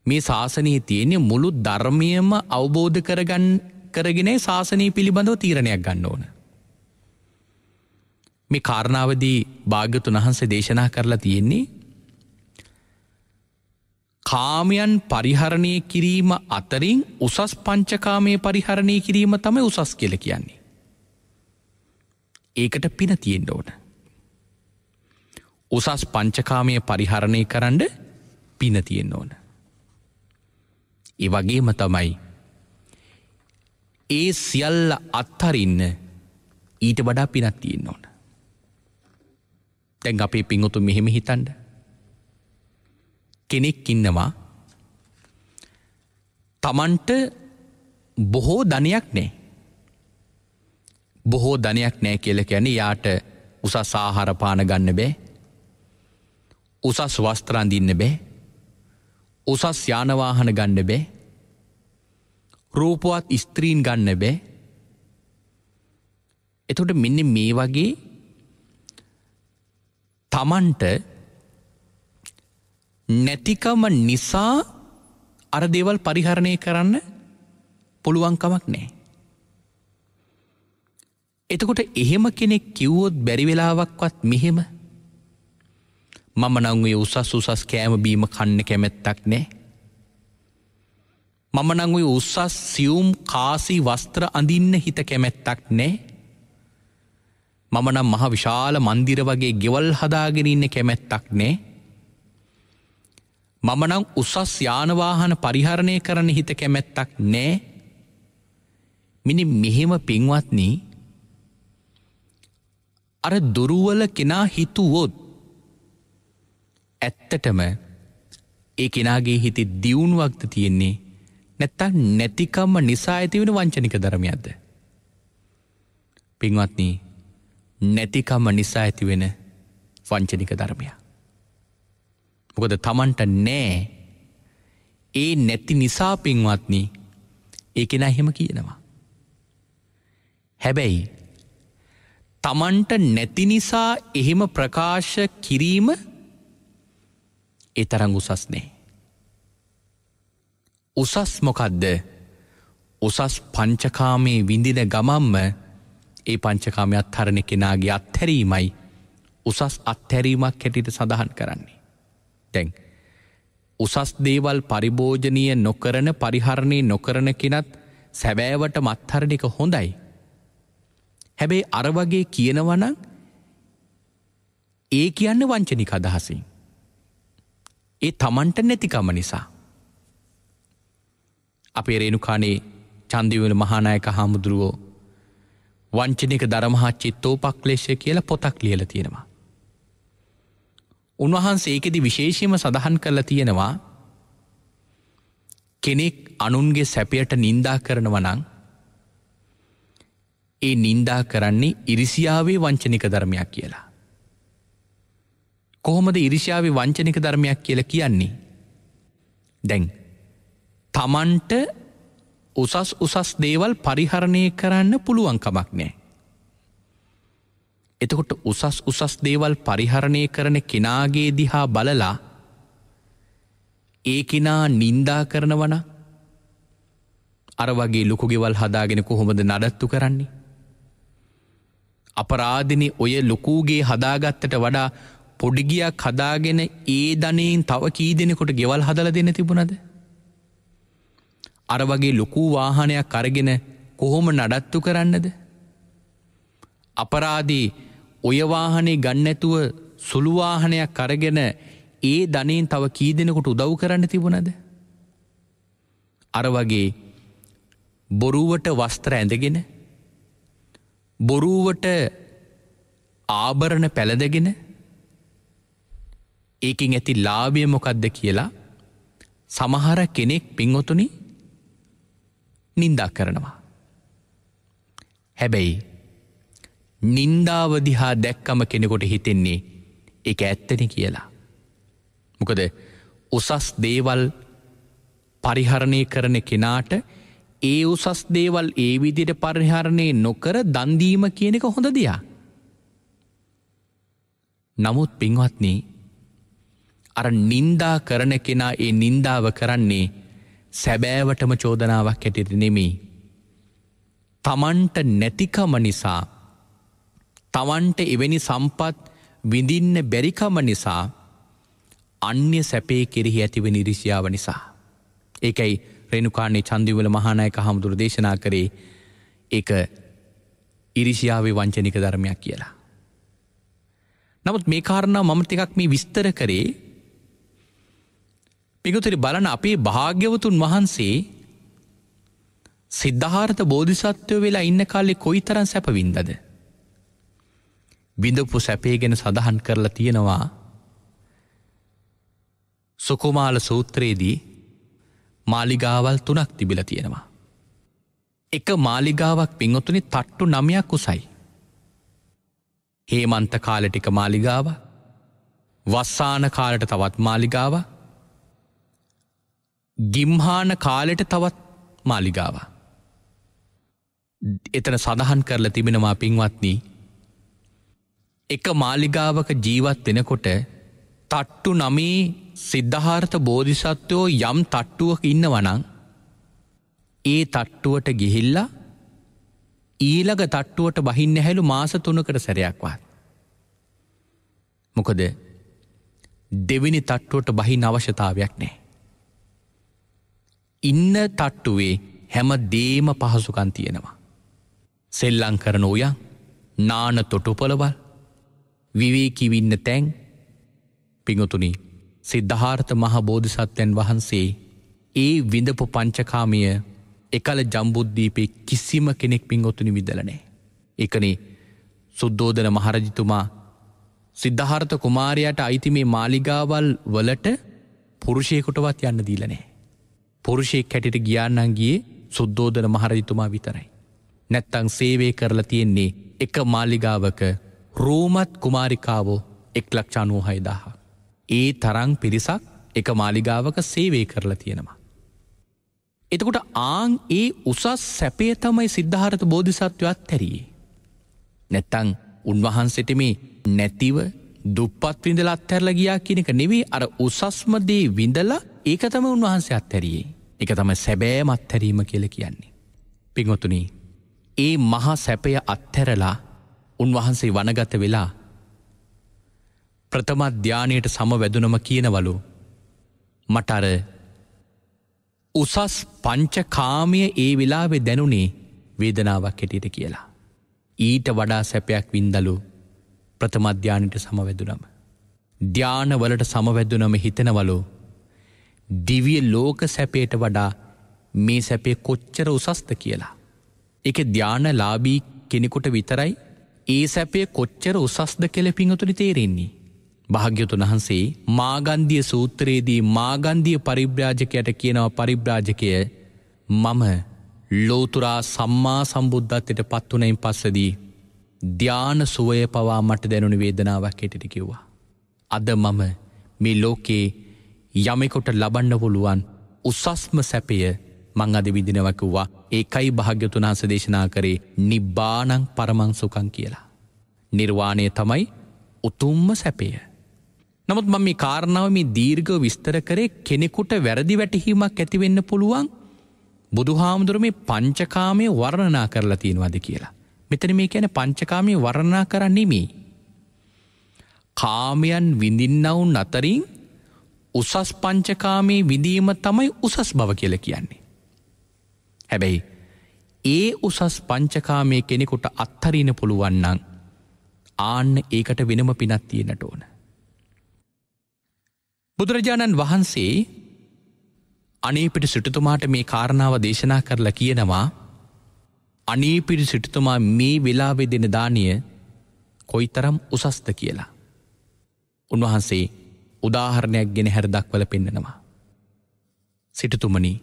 මේ ශාසනයේ තියෙන මුළු ධර්මයම අවබෝධ කරගෙන ශාසනය පිළිබඳව තීරණයක් ගන්න ඕන. මේ කාරණාවදී භාග්‍යවතුන් වහන්සේ දේශනා කරලා තියෙන්නේ කාමයන් පරිහරණය කිරීම අතරින් උසස් පංචකාමයේ පරිහරණය කිරීම තමයි උසස් කියලා කියන්නේ. ඒකට පින තියෙන්න ඕන. උසස් පංචකාමයේ පරිහරණය කරන්න පින තියෙන්න ඕන. ඒ වගේම තමයි ඒ සියල්ල අත්හරින්න ඊට වඩා පිනක් තියෙන්න ඕන. දැන් අපේ පින්වතුන් මෙහෙම හිතන්න. කෙනෙක් ඉන්නවා තමන්ට බොහෝ ධනයක් නැහැ. බොහෝ ධනයක් නැහැ කියලා කියන්නේ යාට උසස් ආහාර පාන ගන්න බෑ. උසස් වස්ත්‍ර අඳින්න බෑ. උසස් යාන වාහන ගන්න බෑ. රූපවත් ස්ත්‍රීන් ගන්න බෑ. එතකොට මෙන්න මේ වගේ තමන්ට නැතිකම නිසා අර දේවල් පරිහරණය කරන්න පුළුවන් කමක් නැහැ. එතකොට එහෙම කෙනෙක් කිව්වොත් බැරි වෙලාවක්වත් මෙහෙම මම නම් ඔය උසස් කෑම බීම කන්න කැමැත්තක් නැහැ. මම නම් ඔය උසස් සියුම් කාසි වස්ත්‍ර අඳින්න හිත කැමැත්තක් නැහැ. මම නම් මහ විශාල මන්දිර වගේ ගෙවල් හදාගෙන ඉන්න කැමැත්තක් නැහැ. මම නම් උසස් යානවාහන පරිහරණය කරන හිත කැමැත්තක් නෑ. මිනි මෙහෙම පින්වත්නි අර දුරුවල කෙනා හිතුවොත් ඇත්තටම ඒ කෙනාගේ හිතේ දියුණුවක්ද තියෙන්නේ නැත්තම් නැතිකම නිසා ඇතිවෙන වංචනික ධර්මයක්ද? පින්වත්නි නැතිකම නිසා ඇතිවෙන වංචනික ධර්මයක්. මොකද තමන්ට නෑ ඒ නැති නිසා පින්වත්නි ඒ කෙනා එහෙම කියනවා. හැබැයි තමන්ට නැති නිසා එහෙම ප්‍රකාශ කිරීම ඒ තරම් උසස් නෑ. උසස් මොකද්ද? උසස් පංචකාමයේ විඳින ගමම්ම ඒ පංචකාමයේ අත්හරණ කෙනාගේ අත්හැරීමයි උසස් අත්හැරීමක් හැටියට සඳහන් කරන්නේ. දැන් උසස් දේවල් පරිභෝජනීය නොකරන පරිහරණය නොකරන කෙනත් සැබෑවට මත්හරණ එක හොඳයි. හැබැයි අර වගේ කියනවනම් ඒ කියන්නේ වංචනික අදහසින්. ඒ තමන්ට නැතිකම නිසා. අපේ රේණුකානේ චන්දිවිමල මහානායක හාමුදුරුවෝ වංචනික ධර්මහා චිත්තෝපක්ලේශය කියලා පොතක් ලියලා තියෙනවා. උන්වහන්සේ ඒකෙදි විශේෂයෙන්ම සඳහන් කරලා තියෙනවා කෙනෙක් අනුන්ගේ සැපයට නින්දා කරනවා නම් ඒ නින්දා කරන්නේ ඉරිසියාවේ වංචනික ධර්මයක් කියලා. කොහොමද ඉරිසියාවේ වංචනික ධර්මයක් කියලා කියන්නේ? දැන් තමන්ට උසස් දේවල් පරිහරණය කරන්න පුළුවන් කමක් නැහැ. එතකොට උසස් දේවල් පරිහරණය කරන කෙනාගේ දිහා බලලා ඒ කෙනා නින්දා කරනවන අර වගේ ලොකු ගෙවල් හදාගෙන කොහොමද නඩත්තු කරන්නේ? අපරාධිනේ ඔය ලොකුගේ හදාගත්තට වඩා පොඩි ගියක් හදාගෙන ඒ ධනෙන් තව කී දෙනෙකුට ගෙවල් හදලා දෙන්න තිබුණද? අර වගේ ලොකු වාහනයක් අරගෙන කොහොම නඩත්තු කරන්නද? අපරාධී ඔය වාහනේ ගන්න නැතුව සුළු වාහනයක් අරගෙන ඒ ධනෙන් තව කී දෙනෙකුට උදව් කරන්න තිබුණද? අර වගේ බොරුවට වස්ත්‍ර ඇඳගෙන බොරුවට ආභරණ පැළඳගෙන ඒකින් ඇති ලාභය මොකක්ද කියලා සමහර කෙනෙක් පින්වතුනි නින්දා කරනවා. හැබැයි නින්දාව දිහා දැක්කම කෙනෙකුට හිතෙන්නේ ඒක ඇත්තනේ කියලා. මොකද උසස් දේවල් පරිහරණය කරන කෙනාට ඒ උසස් දේවල් ඒ විදිහට පරිහරණය නොකර දන් දීම කියන එක හොඳ දෙයක්. නමුත් පින්වත්නි අර නින්දා කරන කෙනා ඒ නින්දාව කරන්නේ සැබෑවටම චෝදනාවක් හැටියට නෙමෙයි. තමන්ට නැතිකම නිසා තමන්ට එවැනි සම්පත් විඳින්න බැරිකම නිසා අන්‍ය සැපේ කෙරෙහි ඇතිවෙන ඉරිසියාව නිසා. ඒකයි රේණුකානේ චන්දිවිමල මහානායක හාමුදුරුවෝ දේශනා කරේ ඒක ඉරිසියාවේ වංචනික ධර්මයක් කියලා. නමුත් මේ කාරණා මම ටිකක් මේ විස්තර කරේ පිටුතරි බලන අපේ භාග්‍යවතුන් වහන්සේ සිද්ධාර්ථ බෝධිසත්වයෝ වෙලා ඉන්න කාලේ කොයිතරම් සැප වින්දද? විඳපු සැපේ ගැන සඳහන් කරලා තියෙනවා සුකුමාල සූත්‍රයේදී මාලිගාවල් 3ක් තිබිලා තියෙනවා. එක මාලිගාවක් පින්වතුනි තට්ටු 9ක් උසයි. හේමන්ත කාලෙට එක මාලිගාව, වස්සාන කාලෙට තවත් මාලිගාව, ගිම්හාන කාලෙට තවත් මාලිගාව. එතන සඳහන් කරලා තිබෙනවා පින්වත්නි එක මාලිගාවක ජීවත් වෙනකොට තට්ටු 9 සිද්ධාර්ථ බෝධිසත්වයෝ යම් තට්ටුවක ඉන්නවනම් ඒ තට්ටුවට ගිහිල්ලා ඊළඟ තට්ටුවට බහින්න හැලු මාස 3කට සැරයක්වත්. මොකද දෙවෙනි තට්ටුවට බහින්න අවශ්‍යතාවයක් නැහැ. ඉන්න තට්ටුවේ හැම දේම පහසුකම් තියෙනවා. සෙල්ලම් කරන උයන්, නාන තොටුපළවල්, විවේකීව ඉන්න තැන්. පින්වතුනි සිද්ධාර්ථ මහ බෝධිසත්වයන් වහන්සේ ඒ විඳපු පංචකාමය එකල ජම්බුද්දීපේ කිසිම කෙනෙක් පින්වතුනි විඳලා නැහැ. ඒකනේ සුද්ධෝදන මහරජතුමා සිද්ධාර්ථ කුමාරයාට අයිති මේ මාලිගාවල් වලට පුරුෂයෙකුටවත් යන්න දීලා නැහැ. පුරුෂයෙක් හැටියට ගියා නම් ගියේ සුද්ධෝදන මහරජතුමා විතරයි. නැත්තම් සේවය කරලා තියෙන්නේ එක මාලිගාවක රෝමත් කුමාරිකාවෝ 1,96,000. ඒ තරම් පිරිසක් එක මාලිගාවක සේවය කරලා තියෙනවා. එතකොට ආන් ඒ උසස් සැපේ තමයි සිද්ධාර්ථ බෝධිසත්වයා අත්හැරියේ. නැත්තම් උන්වහන්සේට මේ නැතිව දුප්පත් විඳලා අත්හැරලා ගියා කියන එක නෙවෙයි, අර උසස්ම දේ විඳලා ඒක තමයි උන්වහන්සේ අත්හැරියේ. ඒක තමයි සැබෑම අත්හැරීම කියලා කියන්නේ. පින්වතුනි, ඒ මහා සැපය අත්හැරලා උන්වහන්සේ වනගත වෙලා ප්‍රථම ධානයට සමවැදුනම කියනවලු මට අර උසස් පංචකාමය ඒ වෙලාවේ දැනුනේ වේදනාවක් හැටියට කියලා. ඊට වඩා සැපයක් වින්දලු ප්‍රථම ධානයට සමවැදුනම. ධානවලට සමවැදුනම හිතනවලු දිව්‍ය ලෝක සැපයට වඩා මේ සැපේ කොච්චර උසස්ද කියලා. ඒක ධානලාභී කෙනෙකුට විතරයි ඒ සැපේ කොච්චර උසස්ද කියලා පින්වතුනි තේරෙන්නේ. භාග්‍යවතුන් වහන්සේ මාගන්ධිය සූත්‍රයේදී මාගන්ධිය පරිබ්‍රාජකයට කියනවා, පරිබ්‍රාජකය මම ලෝතුරා සම්මා සම්බුද්ධත්වයට පත් වුණයින් පස්සේදී ධාන සුවය පවා මට දැනුණු වේදනාවක් හැටියට කිව්වා. අද මම මේ ලෝකේ යමෙකුට ලබන්න පුළුවන් උසස්ම සැපය මං අද විඳිනවා කිව්වා. ඒකයි භාග්‍යවතුන් වහන්සේ දේශනා කරේ නිබ්බාණං පරමං සුඛං කියලා. නිර්වාණය තමයි උතුම්ම සැපය. නමුත් මම මේ කාරණාව මේ දීර්ඝව විස්තර කරේ කෙනෙකුට වැරදි වැටහීමක් ඇති වෙන්න පුළුවන් බුදුහාමුදුරුවෝ මේ පංචකාමයේ වර්ණනා කරලා තියෙනවාද කියලා. මෙතන මේ කියන්නේ පංචකාමයේ වර්ණනා කරන්නේ නෙමෙයි. කාමයන් විඳින්නවුන් අතරින් උසස් පංචකාමයේ විඳීම තමයි උසස් බව කියලා කියන්නේ. හැබැයි ඒ උසස් පංචකාමයේ කෙනෙකුට අත්හරින්න පුළුවන් නම් ආන්න ඒකට වෙනම පිනක් තියෙන්නට ඕන. බුදුරජාණන් වහන්සේ අනීපිඩු සිටුතුමාට මේ කාරණාව දේශනා කරලා කියනවා, අනීපිඩු සිටුතුමා මේ වෙලාවේ දෙන දානය කොයිතරම් උසස්ද කියලා. උන්වහන්සේ උදාහරණයක් ගෙන හැර දක්වලා පෙන්නනවා. සිටුතුමනි,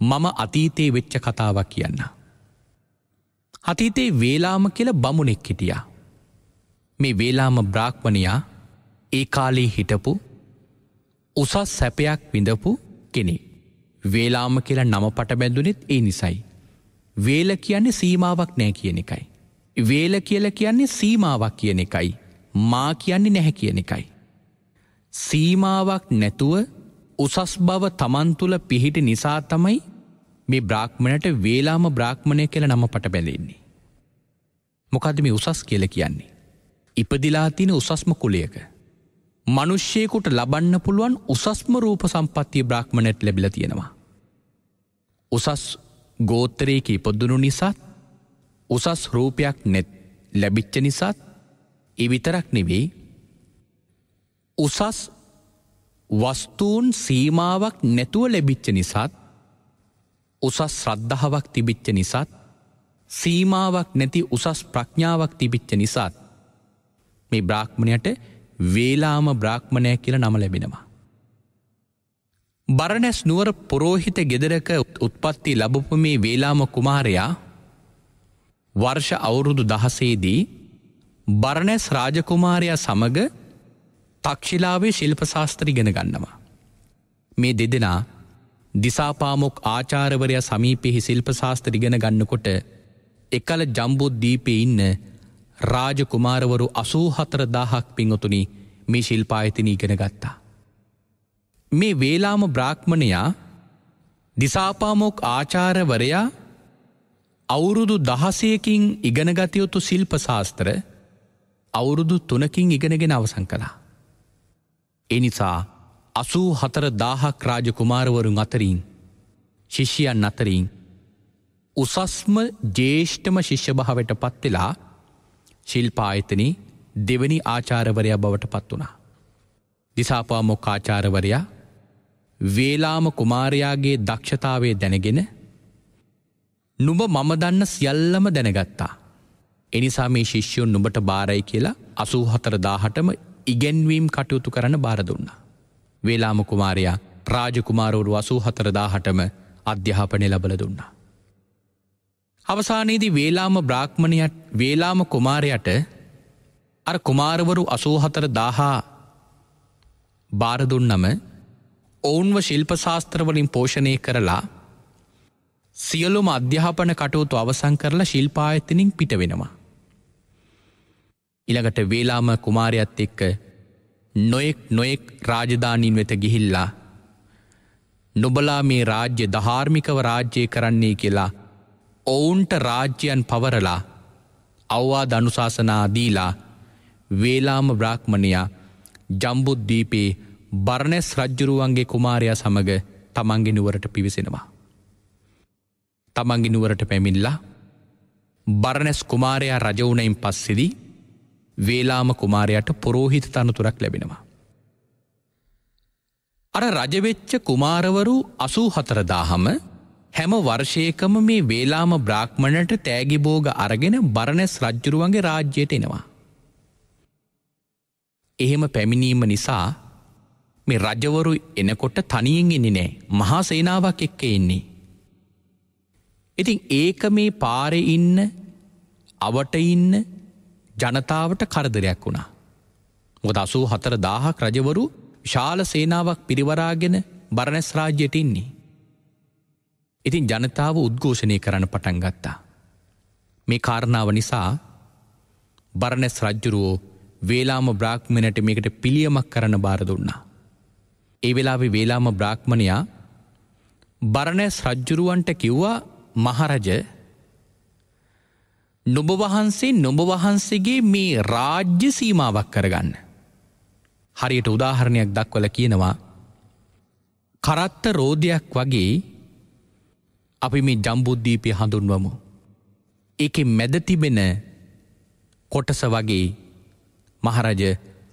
මම අතීතයේ වෙච්ච කතාවක් කියන්න. අතීතයේ වේලාම කියලා බමුණෙක් හිටියා. මේ වේලාම බ්‍රාහ්මණයා ඒ කාලේ හිටපු උසස් සැපයක් විඳපු කෙනෙක්. වේලාම කියලා නම පට බැඳුනෙත් ඒ නිසයි. වේල කියන්නේ සීමාවක් නැහැ කියන එකයි. වේල කියලා කියන්නේ සීමාවක් කියන එකයි. මා කියන්නේ නැහැ කියන එකයි. සීමාවක් නැතුව උසස් බව තමන් තුළ පිහිටි නිසා තමයි මේ බ්‍රාහ්මණයට වේලාම බ්‍රාහ්මණය කියලා නම පට බැඳෙන්නේ. මොකද්ද මේ උසස් කියලා කියන්නේ? ඉපදිලා තියෙන උසස්ම කුලයක මිනිස්සෙකුට ලබන්න පුළුවන් උසස්ම රූප සම්පත්තිය බ්‍රාහ්මණයට ලැබිලා තියෙනවා. උසස් ගෝත්‍රයක ඉපදුණු නිසා උසස් රූපයක් ලැබිච්ච නිසා ඒ විතරක් නෙවෙයි, උසස් වස්තුන් සීමාවක් නැතුව ලැබිච්ච නිසා, උසස් ශ්‍රද්ධාවක් තිබිච්ච නිසා, සීමාවක් නැති උසස් ප්‍රඥාවක් තිබිච්ච නිසා මේ බ්‍රාහ්මණයට වේලාම බ්‍රාහ්මණය කියලා නම ලැබෙනවා. බරණැස් නුවර පුරෝහිත ගෙදරක උත්පත්ති ලැබපු මේ වේලාම කුමාරයා වර්ෂ අවුරුදු 16 දී බරණැස් රාජකුමාරයා සමග තක්ෂිලාවේ ශිල්ප ශාස්ත්‍ර ඉගෙන ගන්නවා. මේ දෙදෙනා දිසාපාමොක් ආචාර්යවරයා සමීපෙහි ශිල්ප ශාස්ත්‍ර ඉගෙන ගන්නකොට එකල ජම්බුද්දීපේ ඉන්න රාජකුමාරවරු 84000ක් පින්වතුනි මේ ශිල්පායතන ඉගෙන ගත්තා. මේ වේලාම බ්‍රාහ්මණයා දිසාපාමොක් ආචාර්යවරයා අවුරුදු 16කින් ඉගෙන ගත යුතු ශිල්ප ශාස්ත්‍ර අවුරුදු 3කින් ඉගෙනගෙන අවසන් කළා. ඒ නිසා 84000ක් රාජකුමාරවරුන් අතරින් ශිෂ්‍යයන් අතරින් උසස්ම ජේෂ්ඨම ශිෂ්‍ය භාවයට පත් වෙලා ශිල්පායතනයේ දෙවනි ආචාර්යවරයා බවට පත් වුණා. දිසාපාමොක්කාචාර්යවරයා වේලාම කුමාරයාගේ දක්ෂතාවය දැනගෙන නුඹ මම දන්න සියල්ලම දැනගත්තා. එනිසා මේ ශිෂ්‍යයන් නුඹට බාරයි කියලා 84000ටම ඉගැන්වීම් කටයුතු කරන්න බාර දුන්නා. වේලාම කුමාරයා රාජකුමාරවරු 84000ටම අධ්‍යාපනය ලබල දුන්නා. අවසානයේදී වේලාම කුමාරයට අර කුමාරවරු 84000 බාර දුන්නම ඔවුන්ව ශිල්ප ශාස්ත්‍රවලින් පෝෂණය කරලා සියලුම අධ්‍යාපන කටයුතු අවසන් කරලා ශිල්පායතනින් පිට වෙනවා. ඊළඟට වේලාම කුමාරයාත් එක්ක නොයෙක් රාජධානීන් වෙත ගිහිල්ලා නුඹලා මේ රාජ්‍ය ධාර්මිකව රාජ්‍ය කරන්නේ කියලා ඔවුන්ට රාජ්‍යයන් පවරලා අවවාද අනුශාසනා දීලා වේලාම බ්‍රාහ්මණයා ජම්බුද්වීපේ බර්ණස් රජ්ජුරුවන්ගේ කුමාරයා සමග තමන්ගේ නුවරට පිවිසෙනවා. තමන්ගේ නුවරට පැමිණිලා බර්ණස් කුමාරයා රජ වුණයින් පස්සේදී වේලාම කුමාරයාට පොරෝහිත තනතුරක් ලැබෙනවා. අර රජවෙච්ච කුමාරවරු 84000ම හැම වර්ෂයකම මේ වේලාම බ්‍රාහ්මණයට තෑගි භෝග අරගෙන බර්ණස් රජ්ජුරුවන්ගේ රාජ්‍යයට එනවා. එහෙම පැමිණීම නිසා මේ රජවරු එනකොට තනියෙන් එන්නේ නැහැ. මහා සේනාවක් එක්ක එන්නේ. ඉතින් ඒක මේ පාරේ ඉන්න අවට ඉන්න ජනතාවට කරදරයක් වුණා. මොකද 84000ක් රජවරු විශාල සේනාවක් පිරිවරාගෙන බර්ණස් රාජ්‍යයට ඉන්නේ. ඉතින් ජනතාව උද්ඝෝෂණය කරන්න පටන් ගත්තා. මේ කාරණාව නිසා බර්ණස් රජුරෝ වේලාම බ්‍රාහ්මණයට මේකට පිළියමක් කරන්න බාර දුන්නා. ඒ වෙලාවේ වේලාම බ්‍රාහ්මණයා බර්ණස් රජුරවන්ට කිව්වා මහරජ නුඹ වහන්සේගේ මේ රාජ්‍ය සීමාවක් කරගන්න. හරියට උදාහරණයක් දක්වලා කියනවා කරත්ත රෝදයක් වගේ අපි මේ ජම්බුද්වීපය හඳුන්වමු. ඒකේ මැද තිබෙන කොටස වගේ මහරජ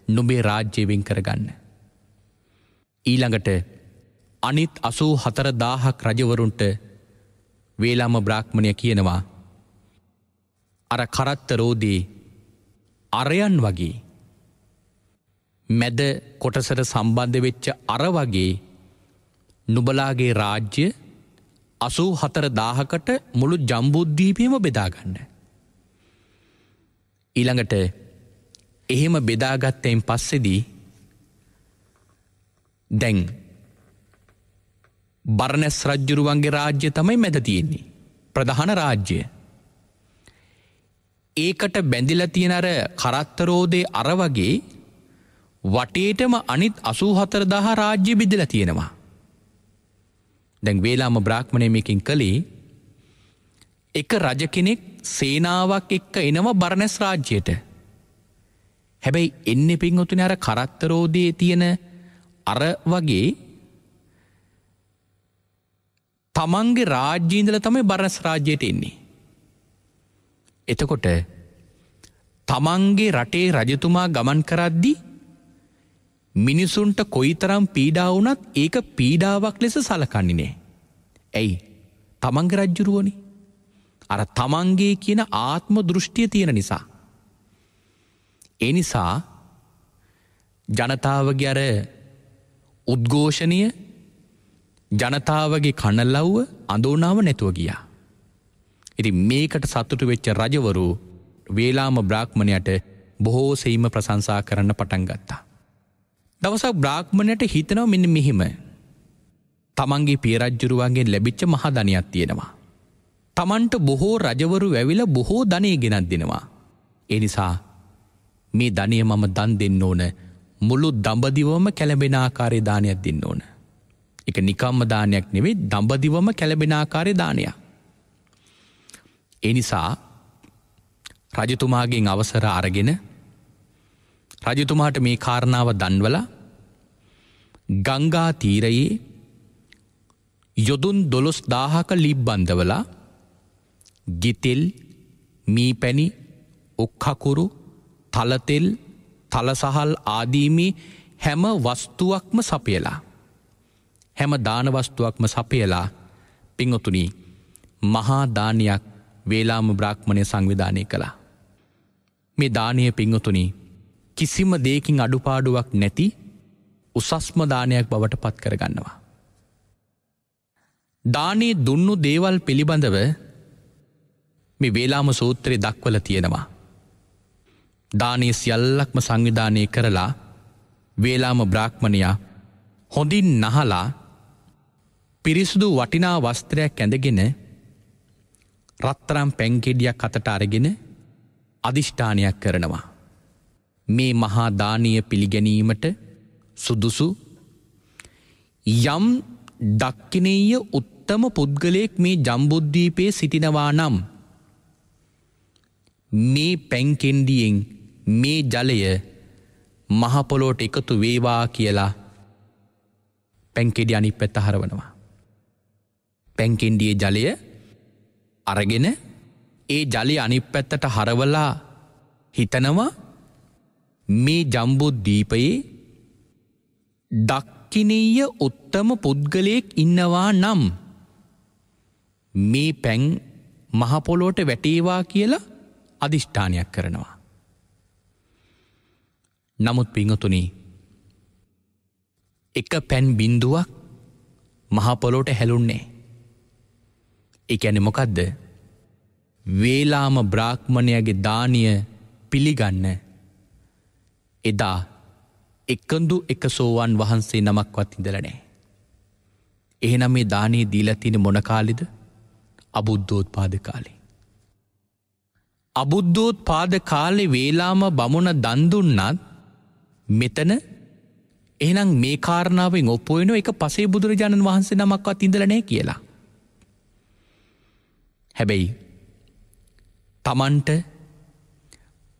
නුඹේ රාජ්‍ය වෙන් කරගන්න. ඊළඟට අනිත් 84000ක් රජවරුන්ට වේලාම බ්‍රාහ්මණය කියනවා අර කරත්ත රෝදේ අරයන් වගේ මැද කොටසට සම්බන්ධ වෙච්ච අර වගේ නුබලාගේ රාජ්‍ය 84000කට මුළු ජම්බුද්වීපයම බෙදාගන්න. ඊළඟට එහෙම බෙදාගත්තයින් පස්සේදී දැන් බර්ණස් රජ්ජුරුවන්ගේ රාජ්‍ය තමයි මැද තියෙන්නේ. ප්‍රධාන රාජ්‍ය. ඒකට බැඳිලා තියෙන අර කරත්තරෝදේ අර වගේ වටේටම අනිත් 84000 රාජ්‍ය බෙදලා තියෙනවා. දැන් වේලාම බ්‍රාහ්මණය මේකෙන් කළේ එක රජ කෙනෙක් සේනාවක් එක්ක එනවා බර්ණස් රාජ්‍යයට. හැබැයි එන්නේ පින්වතුනි අර කරත්තරෝදේ තියෙන අර වගේ තමන්ගේ රාජ්‍යයේ ඉඳලා තමයි බර්ණස් රාජ්‍යයට එන්නේ. එතකොට තමන්ගේ රටේ රජතුමා ගමන් කරද්දී මිනිසුන්ට කොයිතරම් පීඩා වුණත් ඒක පීඩාවක් ලෙස සලකන්නේ නැහැ. ඇයි? තමන්ගේ රජුරුවනේ. අර තමන්ගේ කියන ආත්ම දෘෂ්ටිය තියෙන නිසා. ඒ නිසා ජනතාවගේ අර උද්ඝෝෂණය ජනතාවගේ කනලව්ව අඳෝනාව නැතුව ගියා. ඉතින් මේකට සතුටු වෙච්ච රජවරු වේලාම බ්‍රාහ්මණයට බොහෝ සෙයින්ම ප්‍රශංසා කරන්න පටන් ගත්තා. දවසක් බ්‍රාහ්මණයට හිතනවා මෙන්න මෙහිම තමන්ගේ පිය රජුරුවන්ගෙන් ලැබිච්ච මහ ධනියක් තියෙනවා. තමන්ට බොහෝ රජවරු ඇවිල්ලා බොහෝ ධනෙ ගෙනත් දෙනවා. ඒ නිසා මේ ධනිය මම දන් දෙන්න ඕන. මුළු දඹදිවම කැළඹෙන ආකාරයේ දානයක් දෙන්න ඕන. ඒක නිකම්ම දානයක් නෙවෙයි දඹදිවම කැළඹෙන ආකාරයේ දානයක්. ඒ නිසා රජතුමාගෙන් අවසර අරගෙන රජතුමාට මේ කාරණාව දන්වලා ගංගා තීරයේ යොදුන් 12000ක ලිප් බඳවලා ගිතෙල් මීපැණි උක්කකුරු තලතෙල් තලසහල් ආදී මේ හැම වස්තුවක්ම සපයලා හැම දාන වස්තුවක්ම සපයලා පින්වතුනි මහා දානයක් වේලාම බ්‍රාහ්මණය සංවිධානය කළා. මේ දානය පින්වතුනි කිසිම දෙයකින් අඩුපාඩුවක් නැති උසස්ම දානයක් බවට පත් කරගන්නවා. දානේ දුන්නු දේවල් පිළිබඳව මේ වේලාම සූත්‍රයේ දක්වලා තියෙනවා. දානේ සියල්ලක්ම සංවිධානය කරලා වේලාම බ්‍රාහ්මණයා හොඳින් නහලා පිරිසුදු වටිනා වස්ත්‍රයක් ඇඳගෙන රත්තරම් පැන්කෙඩියක් අතට අරගෙන අධිෂ්ඨානයක් කරනවා. මේ මහා දානීය පිළිගැනීමට සුදුසු යම් දක්ඛිනීය උත්තම පුද්ගලයෙක් මේ ජම්බුද්වීපයේ සිටිනවා නම් මේ පැන්කෙන්ඩියෙන් මේ ජලය මහ පොළොවට එකතු වේවා කියලා පැන්කෙඩිය අනිත් පැත්ත හරවනවා. පැන්කෙන්ඩියේ ජලය අරගෙන ඒ ජලය අනිත් පැත්තට හරවලා හිතනවා මේ ජම්බුද්වීපයේ දක්ඛිනීය උත්තම පුද්ගලයෙක් ඉන්නවා නම් මේ පැන් මහ පොළොවට වැටේවා කියලා අධිෂ්ඨානයක් කරනවා. නමුත් පින්වතුනි එක පැන් බින්දුවක් මහ පොළොවට හැලුන්නේ. ඒ කියන්නේ මොකද්ද? වේලාම බ්‍රාහ්මණයාගේ දානීය පිළිගන්න එදා එකඳු එක සෝවන් වහන්සේ නමක්වත් ඉඳලා නැහැ. එහෙනම් මේ දානීය දීලා තියෙන මොන කාලෙද? අබුද්ධෝත්පාද කාලේ. අබුද්ධෝත්පාද කාලේ වේලාම බමුණ දන් දුන්නත් මෙතන එහෙනම් මේ කාරණාවෙන් ඔප්පු වෙනවා එක පසේ බුදුරජාණන් වහන්සේ නමක්වත් ඉඳලා නැහැ කියලා. හැබැයි තමන්ට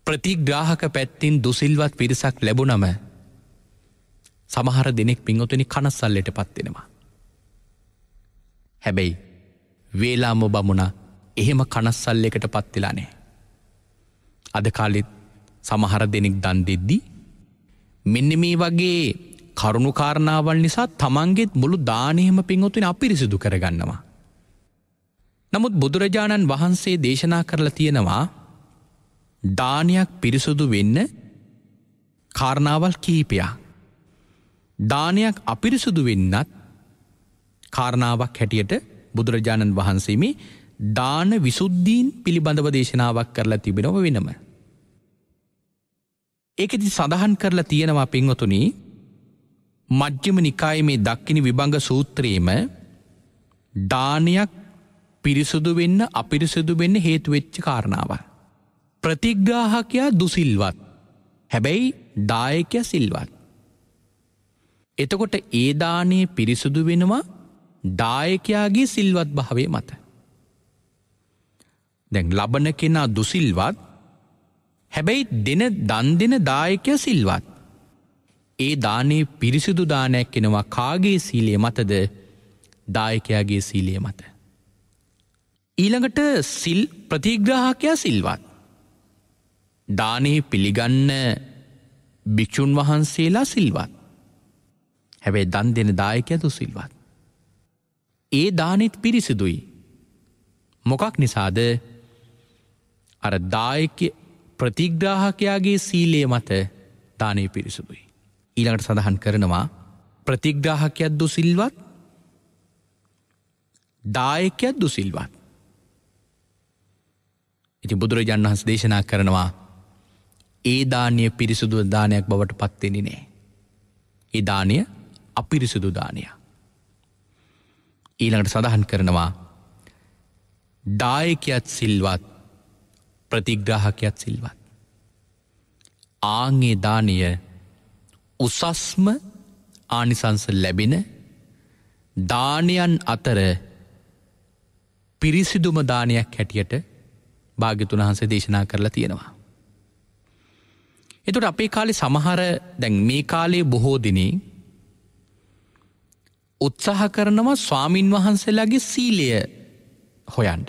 ප්‍රතිග්‍රාහක පැත්තින් දුසිල්වත් පිරිසක් ලැබුණම සමහර දෙනෙක් පින්වතුනි කනස්සල්ලට පත් වෙනවා. හැබැයි වේලාම බමුණ එහෙම කනස්සල්ලයකට පත් වෙලා නැහැ. අද කාලෙත් සමහර දෙනෙක් දන් දෙද්දී මෙන්න මේ වගේ කරුණු කාරණාවල් නිසා තමන්ගේත් මුළු දානෙම පින්වතුනි අපිරිසිදු කරගන්නවා. නමුත් බුදුරජාණන් වහන්සේ දේශනා කරලා තියෙනවා දානයක් පිරිසුදු වෙන්න කාරණාවල් කීපයක්. දානයක් අපිරිසුදු වෙන්නත් කාරණාවක් හැටියට බුදුරජාණන් වහන්සේ මේ දාන විසුද්ධීන් පිළිබඳව දේශනාවක් කරලා තිබෙනවා වෙනම. ඒකෙදි සඳහන් කරලා තියෙනවා පින්වතුනි මජ්ක්‍ධිම නිකායේ මේ දක්ඛින විභංග සූත්‍රයේම දානයක් පිරිසුදු වෙන්න අපිරිසුදු වෙන්න හේතු වෙච්ච කාරණාවක්. ප්‍රතිග්‍රාහකයා දුසිල්වත්. හැබැයි දායකයා සිල්වත්. එතකොට ඒ දානේ පිරිසුදු වෙනවා දායකයාගේ සිල්වත් භාවය මත. දැන් ලබන කෙනා දුසිල්වත් හැබැයි දන් දෙන දායකයා සිල්වත්. ඒ දානේ පිරිසිදු දානයක් වෙනවා කාගේ සීලය මතද? දායකයාගේ සීලය මත. ඊළඟට ප්‍රතිග්‍රාහකයා සිල්වත්. දානේ පිළිගන්න භික්ෂුන් වහන්සේලා සිල්වත්. හැබැයි දන් දෙන දායකයා දුසිල්වත්. ඒ දානෙත් පිරිසිදුයි. මොකක් නිසාද? අර දායක ප්‍රතිග්‍රාහකයාගේ සීලය මත දානේ පිරිසිදුයි. ඊළඟට සඳහන් කරනවා ප්‍රතිග්‍රාහකයා දුසිල්වත් දායකයා දුසිල්වත්. ඉතින් බුදුරජාණන් වහන්සේ දේශනා කරනවා ඒ දානය පිරිසුදු දානයක් බවට පත් වෙන්නේ නැහැ. ඒ දානය අපිරිසුදු දානයක්. ඊළඟට සඳහන් කරනවා දායකයාත් සිල්වත් ප්‍රතිග්‍රාහකයාත් සිල්වත්. ආන්ගේ දානය උසස්ම ආනිසංස ලැබෙන දානයන් අතර පිරිසිදුම දානයක් හැටියට භාග්‍යවතුන් වහන්සේ දේශනා කරලා තියෙනවා. එතකොට අපේ කාලේ සමහර දැන් මේ කාලේ බොහෝ දිනේ උත්සාහ කරනවා ස්වාමින් වහන්සේලාගේ සීලය හොයන්න.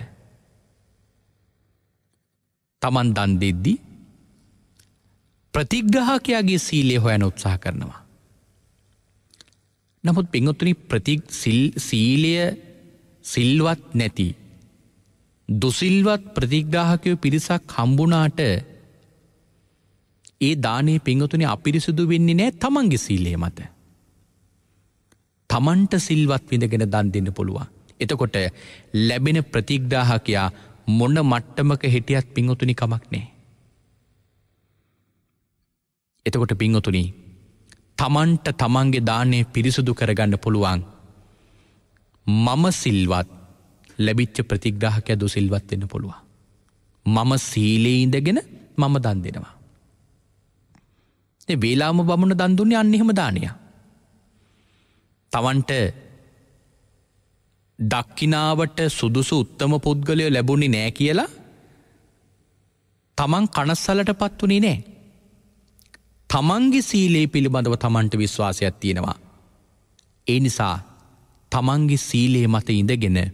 තමන් දන් දෙද්දී ප්‍රතිග්‍රාහකයාගේ සීලය හොයන උත්සාහ කරනවා. නමුත් පින්වතුනි සීලය සිල්වත් නැති දුසිල්වත් ප්‍රතිග්‍රාහකයෝ පිරිසක් හම්බුනාට ඒ දානේ පින්වතුනි අපිරිසුදු වෙන්නේ නැහැ තමන්ගේ සීලය මත. තමන්ට සිල්වත් විඳගෙන දන් දෙන්න පුළුවන්. එතකොට ලැබෙන ප්‍රතිග්‍රාහකයා මොන මට්ටමක හිටියත් පින්වතුනි කමක් නැහැ. එතකොට පින්වතුනි තමන්ට තමන්ගේ දානේ පිරිසුදු කරගන්න පුළුවන්. මම සිල්වත් ලැබිච්ච ප්‍රතිග්‍රාහකයා දුසිල්වත් වෙන්න පුළුවන්. මම සීලේ ඉඳගෙන මම දන් දෙනවා. වේලාම බමුණ දන් දුන්නේ අන්න එහෙම දානයක්. තමන්ට දක්කිනාවට සුදුසු උත්තම පුද්ගලයෝ ලැබුණේ නෑ කියලා තමන් කනස්සලට පත් වුණේ නෑ. තමන්ගේ සීලේ පිළිබඳව තමන්ට විශ්වාසයක් තියෙනවා. ඒ නිසා තමන්ගේ සීලේ මත ඉඳගෙන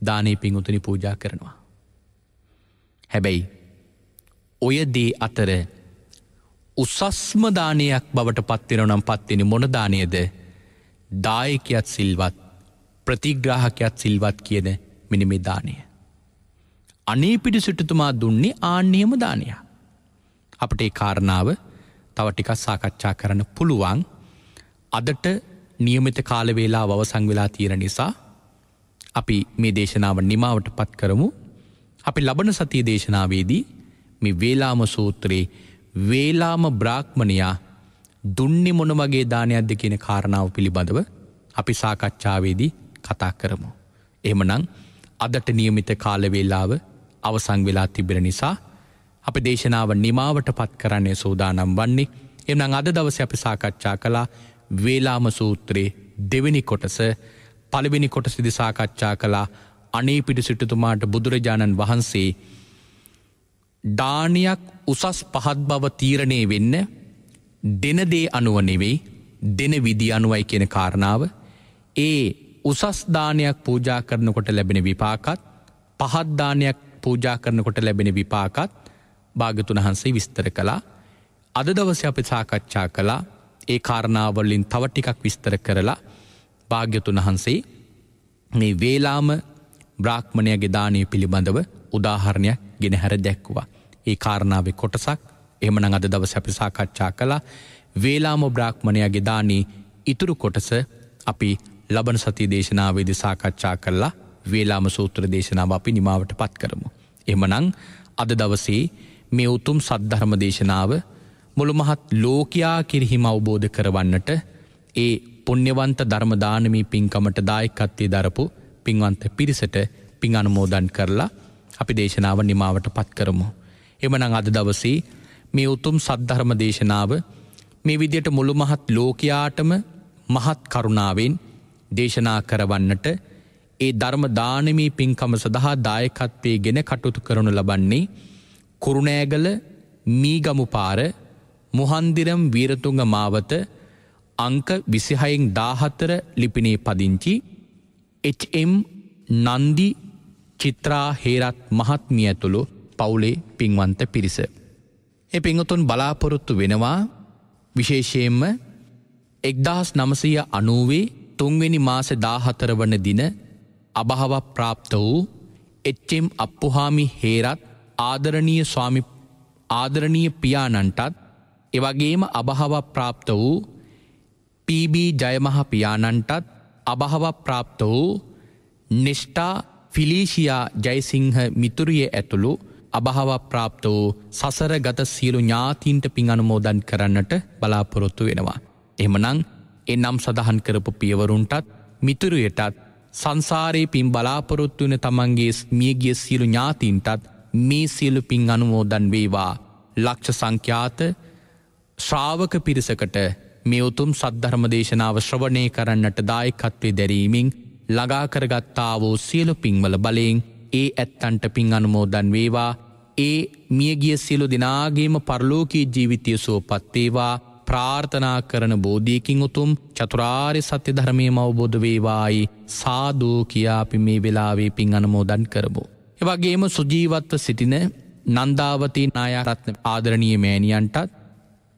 දානේ පිංගුතුනි පූජා කරනවා. හැබැයි ඔය දේ අතර උසස්ම දානයක් බවට පත්වෙනව නම් පත්වෙන මොන දානයද? දායකයත් සිල්වත් ප්‍රතිග්‍රාහකයත් සිල්වත් කියන මෙන්න මේ දානය. අනේපිඩු සිටුතුමා දුන්නේ ආන්නේම දානයක්. අපට ඒ කාරණාව තව ටිකක් සාකච්ඡා කරන්න පුළුවන්. අදට නියමිත කාල වේලාව අවසන් වෙලා තියෙන නිසා අපි මේ දේශනාව නිමාවට පත් කරමු. අපි ලබන සතිය දේශනාවේදී මේ වේලාම සූත්‍රයේ වේලාම බ්‍රාහ්මණයා දුන්නේ මොන වගේ දානයක්ද කියන කාරණාව පිළිබඳව අපි සාකච්ඡාවේදී කතා කරමු. එහෙමනම් අදට නියමිත කාල වේලාව අවසන් වෙලා තිබෙන නිසා අපි දේශනාව නිමාවට පත් කරන්නේ සූදානම් වන්නේ. එහෙනම් අද දවසේ අපි සාකච්ඡා කළා වේලාම සූත්‍රයේ දෙවෙනි කොටස. පළවෙනි කොටසේදී සාකච්ඡා කළා අනේපිඩු සිටුතුමාට බුදුරජාණන් වහන්සේ දානයක් උසස් පහත් බව තීරණය වෙන්න දෙන දේ අනුව නෙවෙයි දෙන විදි අනුවයි කියන කාරණාව. ඒ උසස් දානයක් පූජා කරනකොට ලැබෙන විපාකත් පහත් දානයක් පූජා කරනකොට ලැබෙන විපාකත් භාග්‍යතුන් වහන්සේ විස්තර කළා. අද දවසේ අපි සාකච්ඡා කළා ඒ කාරණාවලින් තව ටිකක් විස්තර කරලා භාග්‍යතුන් වහන්සේ මේ වේලාම බ්‍රාහ්මණයාගේ දානය පිළිබඳව උදාහරණයක් ගෙනහැර දැක්වුවා. ඒ කාරණාවේ කොටසක් එහෙමනම් අද දවසේ අපි සාකච්ඡා කළා වේලාම බ්‍රාහ්මණයාගේ දානී ඉතුරු කොටස අපි ලබන සතිය දේශනාවේදී සාකච්ඡා කළා. වේලාම සූත්‍ර දේශනාව අපි නිමාවට පත් කරමු. එහෙමනම් අද දවසේ මේ උතුම් සද්ධර්ම දේශනාව මුළු මහත් ලෝකයා කිරිහිම අවබෝධ කරවන්නට ඒ පුණ්‍යවන්ත ධර්ම දානමී පින්කමට දායකත්වයේ දරපු පින්වන්ත පිරිසට පින් අනුමෝදන් කරලා අපි දේශනාව නිමාවට පත් කරමු. එමනම් අද දවසේ මේ උතුම් සද්ධර්ම දේශනාව මේ විදියට මුළු මහත් ලෝකයාටම මහත් කරුණාවෙන් දේශනා කරවන්නට ඒ ධර්ම දානමී පින්කම සඳහා දායකත්වයේ ගෙන කටයුතු කරනු ලබන්නේ කුරුණෑගල මීගමු පාර මුහන්දිරම් වීරතුංග මාවත අංක 26/14 ලිපිනේ පදිංචි HM නන්දි චිත්‍රා හේරත් මහත්මිය ඇතුළු පවුලේ පින්වන්ත පිරිස. ඒ පින්වතුන් බලාපොරොත්තු වෙනවා විශේෂයෙන්ම 1990 3වෙනි මාස 14 වන දින අභාව ප්‍රාප්ත වූ HM අප්පුහාමි හේරත් ආදරණීය පියාණන්ටත් එවැගේම අභාව ප්‍රාප්ත වූ PB ජයමහ පියාණන්ටත් අභාව ප්‍රාප්ත වූ නිෂ්ඨා ෆිලිෂියා ජයසිංහ මිතුරිය ඇතුළු අභාව ප්‍රාප්ත වූ සසර ගත සියලු ඥාතීන්ට පින් අනුමෝදන් කරන්නට බලාපොරොත්තු වෙනවා. එහෙමනම් ඒ නම් සඳහන් කරපු පියවරුන්ටත් මිතුරියටත් සංසාරේ පින් බලාපොරොත්තු වෙන තමන්ගේ මියගිය සියලු ඥාතීන්ටත් මේ සියලු පින් අනුමෝදන් වේවා. ලක්ෂ සංඛ්‍යාත ශ්‍රාවක පිරිසකට මේ උතුම් සද්ධර්ම දේශනාව ශ්‍රවණය කරන්නට දායකත්වයේ දැරීමෙන් ළඟා කරගත්තා වූ සියලු පින්වල බලයෙන් ඒ ඇත්තන්ට පින් අනුමෝදන් වේවා. ඒ මියගිය සියලු දෙනාගේම පරලෝකීය ජීවිතය සුවපත් වේවා. ප්‍රාර්ථනා කරන බෝධියකින් උතුම් චතුරාර්ය සත්‍ය ධර්මයම අවබෝධ වේවායි සාදු කියා අපි මේ වෙලාවේ පින් අනුමෝදන් කරමු. ඒ වගේම සුජීවත්ව සිටින නන්දාවතී නායරත්න ආදරණීය මෑණියන්ටත්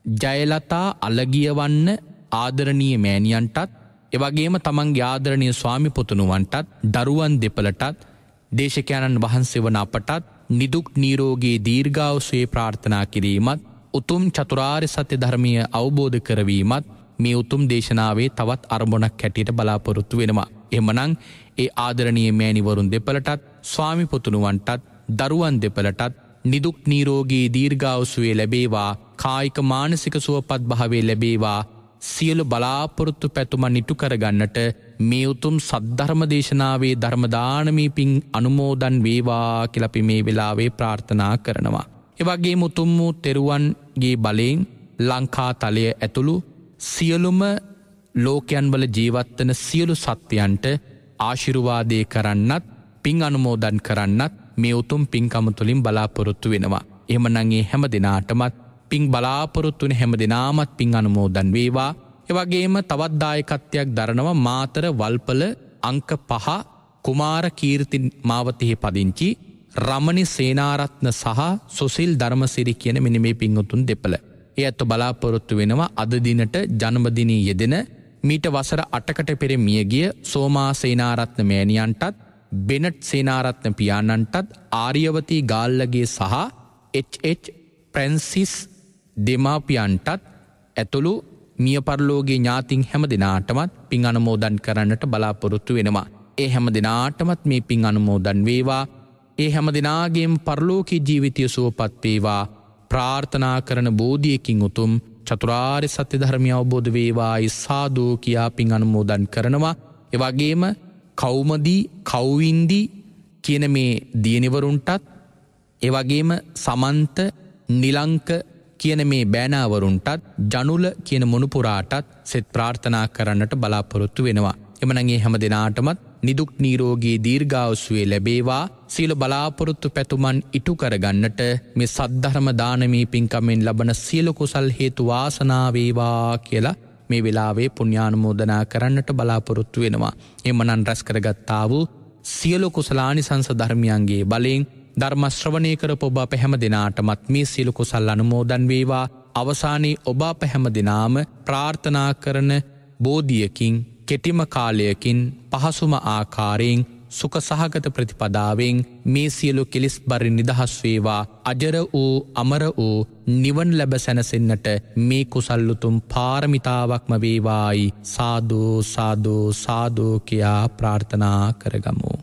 ජයලතා අලගියවන්න ආදරණීය මෑණියන්ටත් එවගේම තමන්ගේ ආදරණීය ස්වාමි පුතුණුවන්ටත් දරුවන් දෙපළටත් දේශකයන්න් වහන්සේ වන අපටත් නිදුක් නිරෝගී දීර්ඝායුෂේ ප්‍රාර්ථනා කිරීමත් උතුම් චතුරාර්ය සත්‍ය ධර්මය අවබෝධ කරවීමත් මේ උතුම් දේශනාවේ තවත් අරමුණක් හැටියට බලාපොරොත්තු වෙනවා. එහෙමනම් ඒ ආදරණීය මෑණිවරුන් දෙපළටත් ස්වාමි පුතුණුවන්ටත් දරුවන් දෙපළටත් නිදුක් නිරෝගී දීර්ඝායුෂය ලැබේවා, කායික මානසික සුවපත් භාවය ලැබේවා, සියලු බලාපොරොත්තු පැතුමන් ඉටු කරගන්නට මේ උතුම් සද්ධර්ම දේශනාවේ ධර්ම දානමී පින් අනුමෝදන් වේවා කියලා අපි මේ වෙලාවේ ප්‍රාර්ථනා කරනවා. ඒ වගේම උතුම් වූ තෙරුවන්ගේ බලයෙන් ලංකා තලය ඇතුළු සියලුම ලෝකයන් වල ජීවත් වන සියලු සත්වයන්ට ආශිර්වාදේ කරන්නත් පින් අනුමෝදන් කරන්නත් මේ උතුම් පින්කම තුළින් බලාපොරොත්තු වෙනවා. එහෙමනම් ඒ හැම දිනාටමත් පින් බලාපොරොත්තු වෙන හැම දිනාමත් පින් අනුමෝදන් වේවා. ඒ වගේම තවත් දායකත්වයක් දරනවා මාතර වල්පල අංක 5 කුමාර කීර්ති මාවතෙහි පදිංචි රමණි සේනාරත්න සහ සුසිල් ධර්මසිරි කියන මෙන්න මේ පින්වතුන් දෙපළ. ඒ අත බලාපොරොත්තු වෙනවා අද දිනට ජන්මදිනී යෙදෙන මීට වසර 8කට පෙර මියගිය සෝමා සේනාරත්න මෑණියන්ටත් බෙනට් සේනාරත්න පියාණන්ටත් ආර්යවතී ගාල්ලගේ සහ එච් ප්‍රැන්සිස් දෙමාපියන්ටත් ඇතුළු මිය පරලෝකීය ඥාතින් හැම දිනාටමත් පින් අනුමෝදන් කරන්නට බලාපොරොත්තු වෙනවා. ඒ හැම දිනාටමත් මේ පින් අනුමෝදන් වේවා. ඒ හැම දිනාගේම පරලෝකීය ජීවිතය සුවපත් වේවා. ප්‍රාර්ථනා කරන බෝධියකින් උතුම් චතුරාර්ය සත්‍ය ධර්මය අවබෝධ වේවායි සාදු කියා පින් අනුමෝදන් කරනවා. ඒ වගේම කෞමදී කෞවින්දි කියන මේ දියණිවරුන්ටත් ඒ වගේම සමන්ත නිලංක කියන මේ බෑනාවරුන්ටත් ජනුල කියන මුණුපුරාටත් සෙත් ප්‍රාර්ථනා කරන්නට බලාපොරොත්තු වෙනවා. එමනම් මේ හැම දිනාටමත් නිදුක් නිරෝගී දීර්ඝායුෂය ලැබේවා. සීල බලාපොරොත්තු පැතුමන් ඉටු කරගන්නට මේ සද්ධර්ම දානමී පින්කමෙන් ලබන සියලු කුසල් හේතු වාසනා වේවා කියලා මේ වෙලාවේ පුණ්‍යානුමෝදනා කරන්නට බලාපොරොත්තු වෙනවා. එමනම් රැස් කරගත්තා වූ සියලු කුසලානිසංස ධර්මයන්ගේ බලයෙන් ධර්ම ශ්‍රවණය කරපු ඔබ අප හැම දිනාටමත් මේ සියලු කුසල් අනුමෝදන් වේවා. අවසානයේ ඔබ අප හැම දිනාම ප්‍රාර්ථනා කරන බෝධියකින් කෙටිම කාලයකින් පහසුම ආකාරයෙන් සුඛ සහගත ප්‍රතිපදාවෙන් මේ සියලු කෙලිස් බරින් නිදහස් වේවා. අජර වූ අමර වූ නිවන් ලැබ සැනසෙන්නට මේ කුසල් උතුම් පාරමිතාවක්ම වේවායි සාදු සාදු සාදු කියා ප්‍රාර්ථනා කරගමු.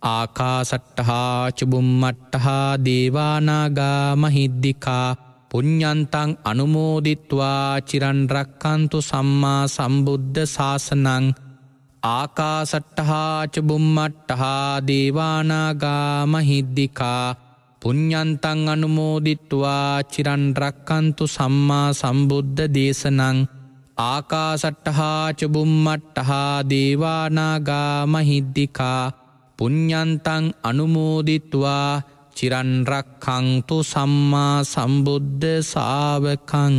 ආකාසට්ටහා චුම්මට්ටහා දේවානාගා මහිද්దికා පුඤ්ඤන්තං අනුමෝදිත්වා චිරන් රක්칸තු සම්මා සම්බුද්ධ ශාසනං. ආකාසට්ටහා චුම්මට්ටහා දේවානාගා මහිද්దికා පුඤ්ඤන්තං අනුමෝදිත්වා චිරන් රක්칸තු සම්මා සම්බුද්ධ දේශනං. ආකාසට්ටහා චුම්මට්ටහා දේවානාගා මහිද්దికා පුඤ්ඤන්තං අනුමෝදිත්වා චිරන් රක්ඛන්තු සම්මා සම්බුද්ධ ශාවකං.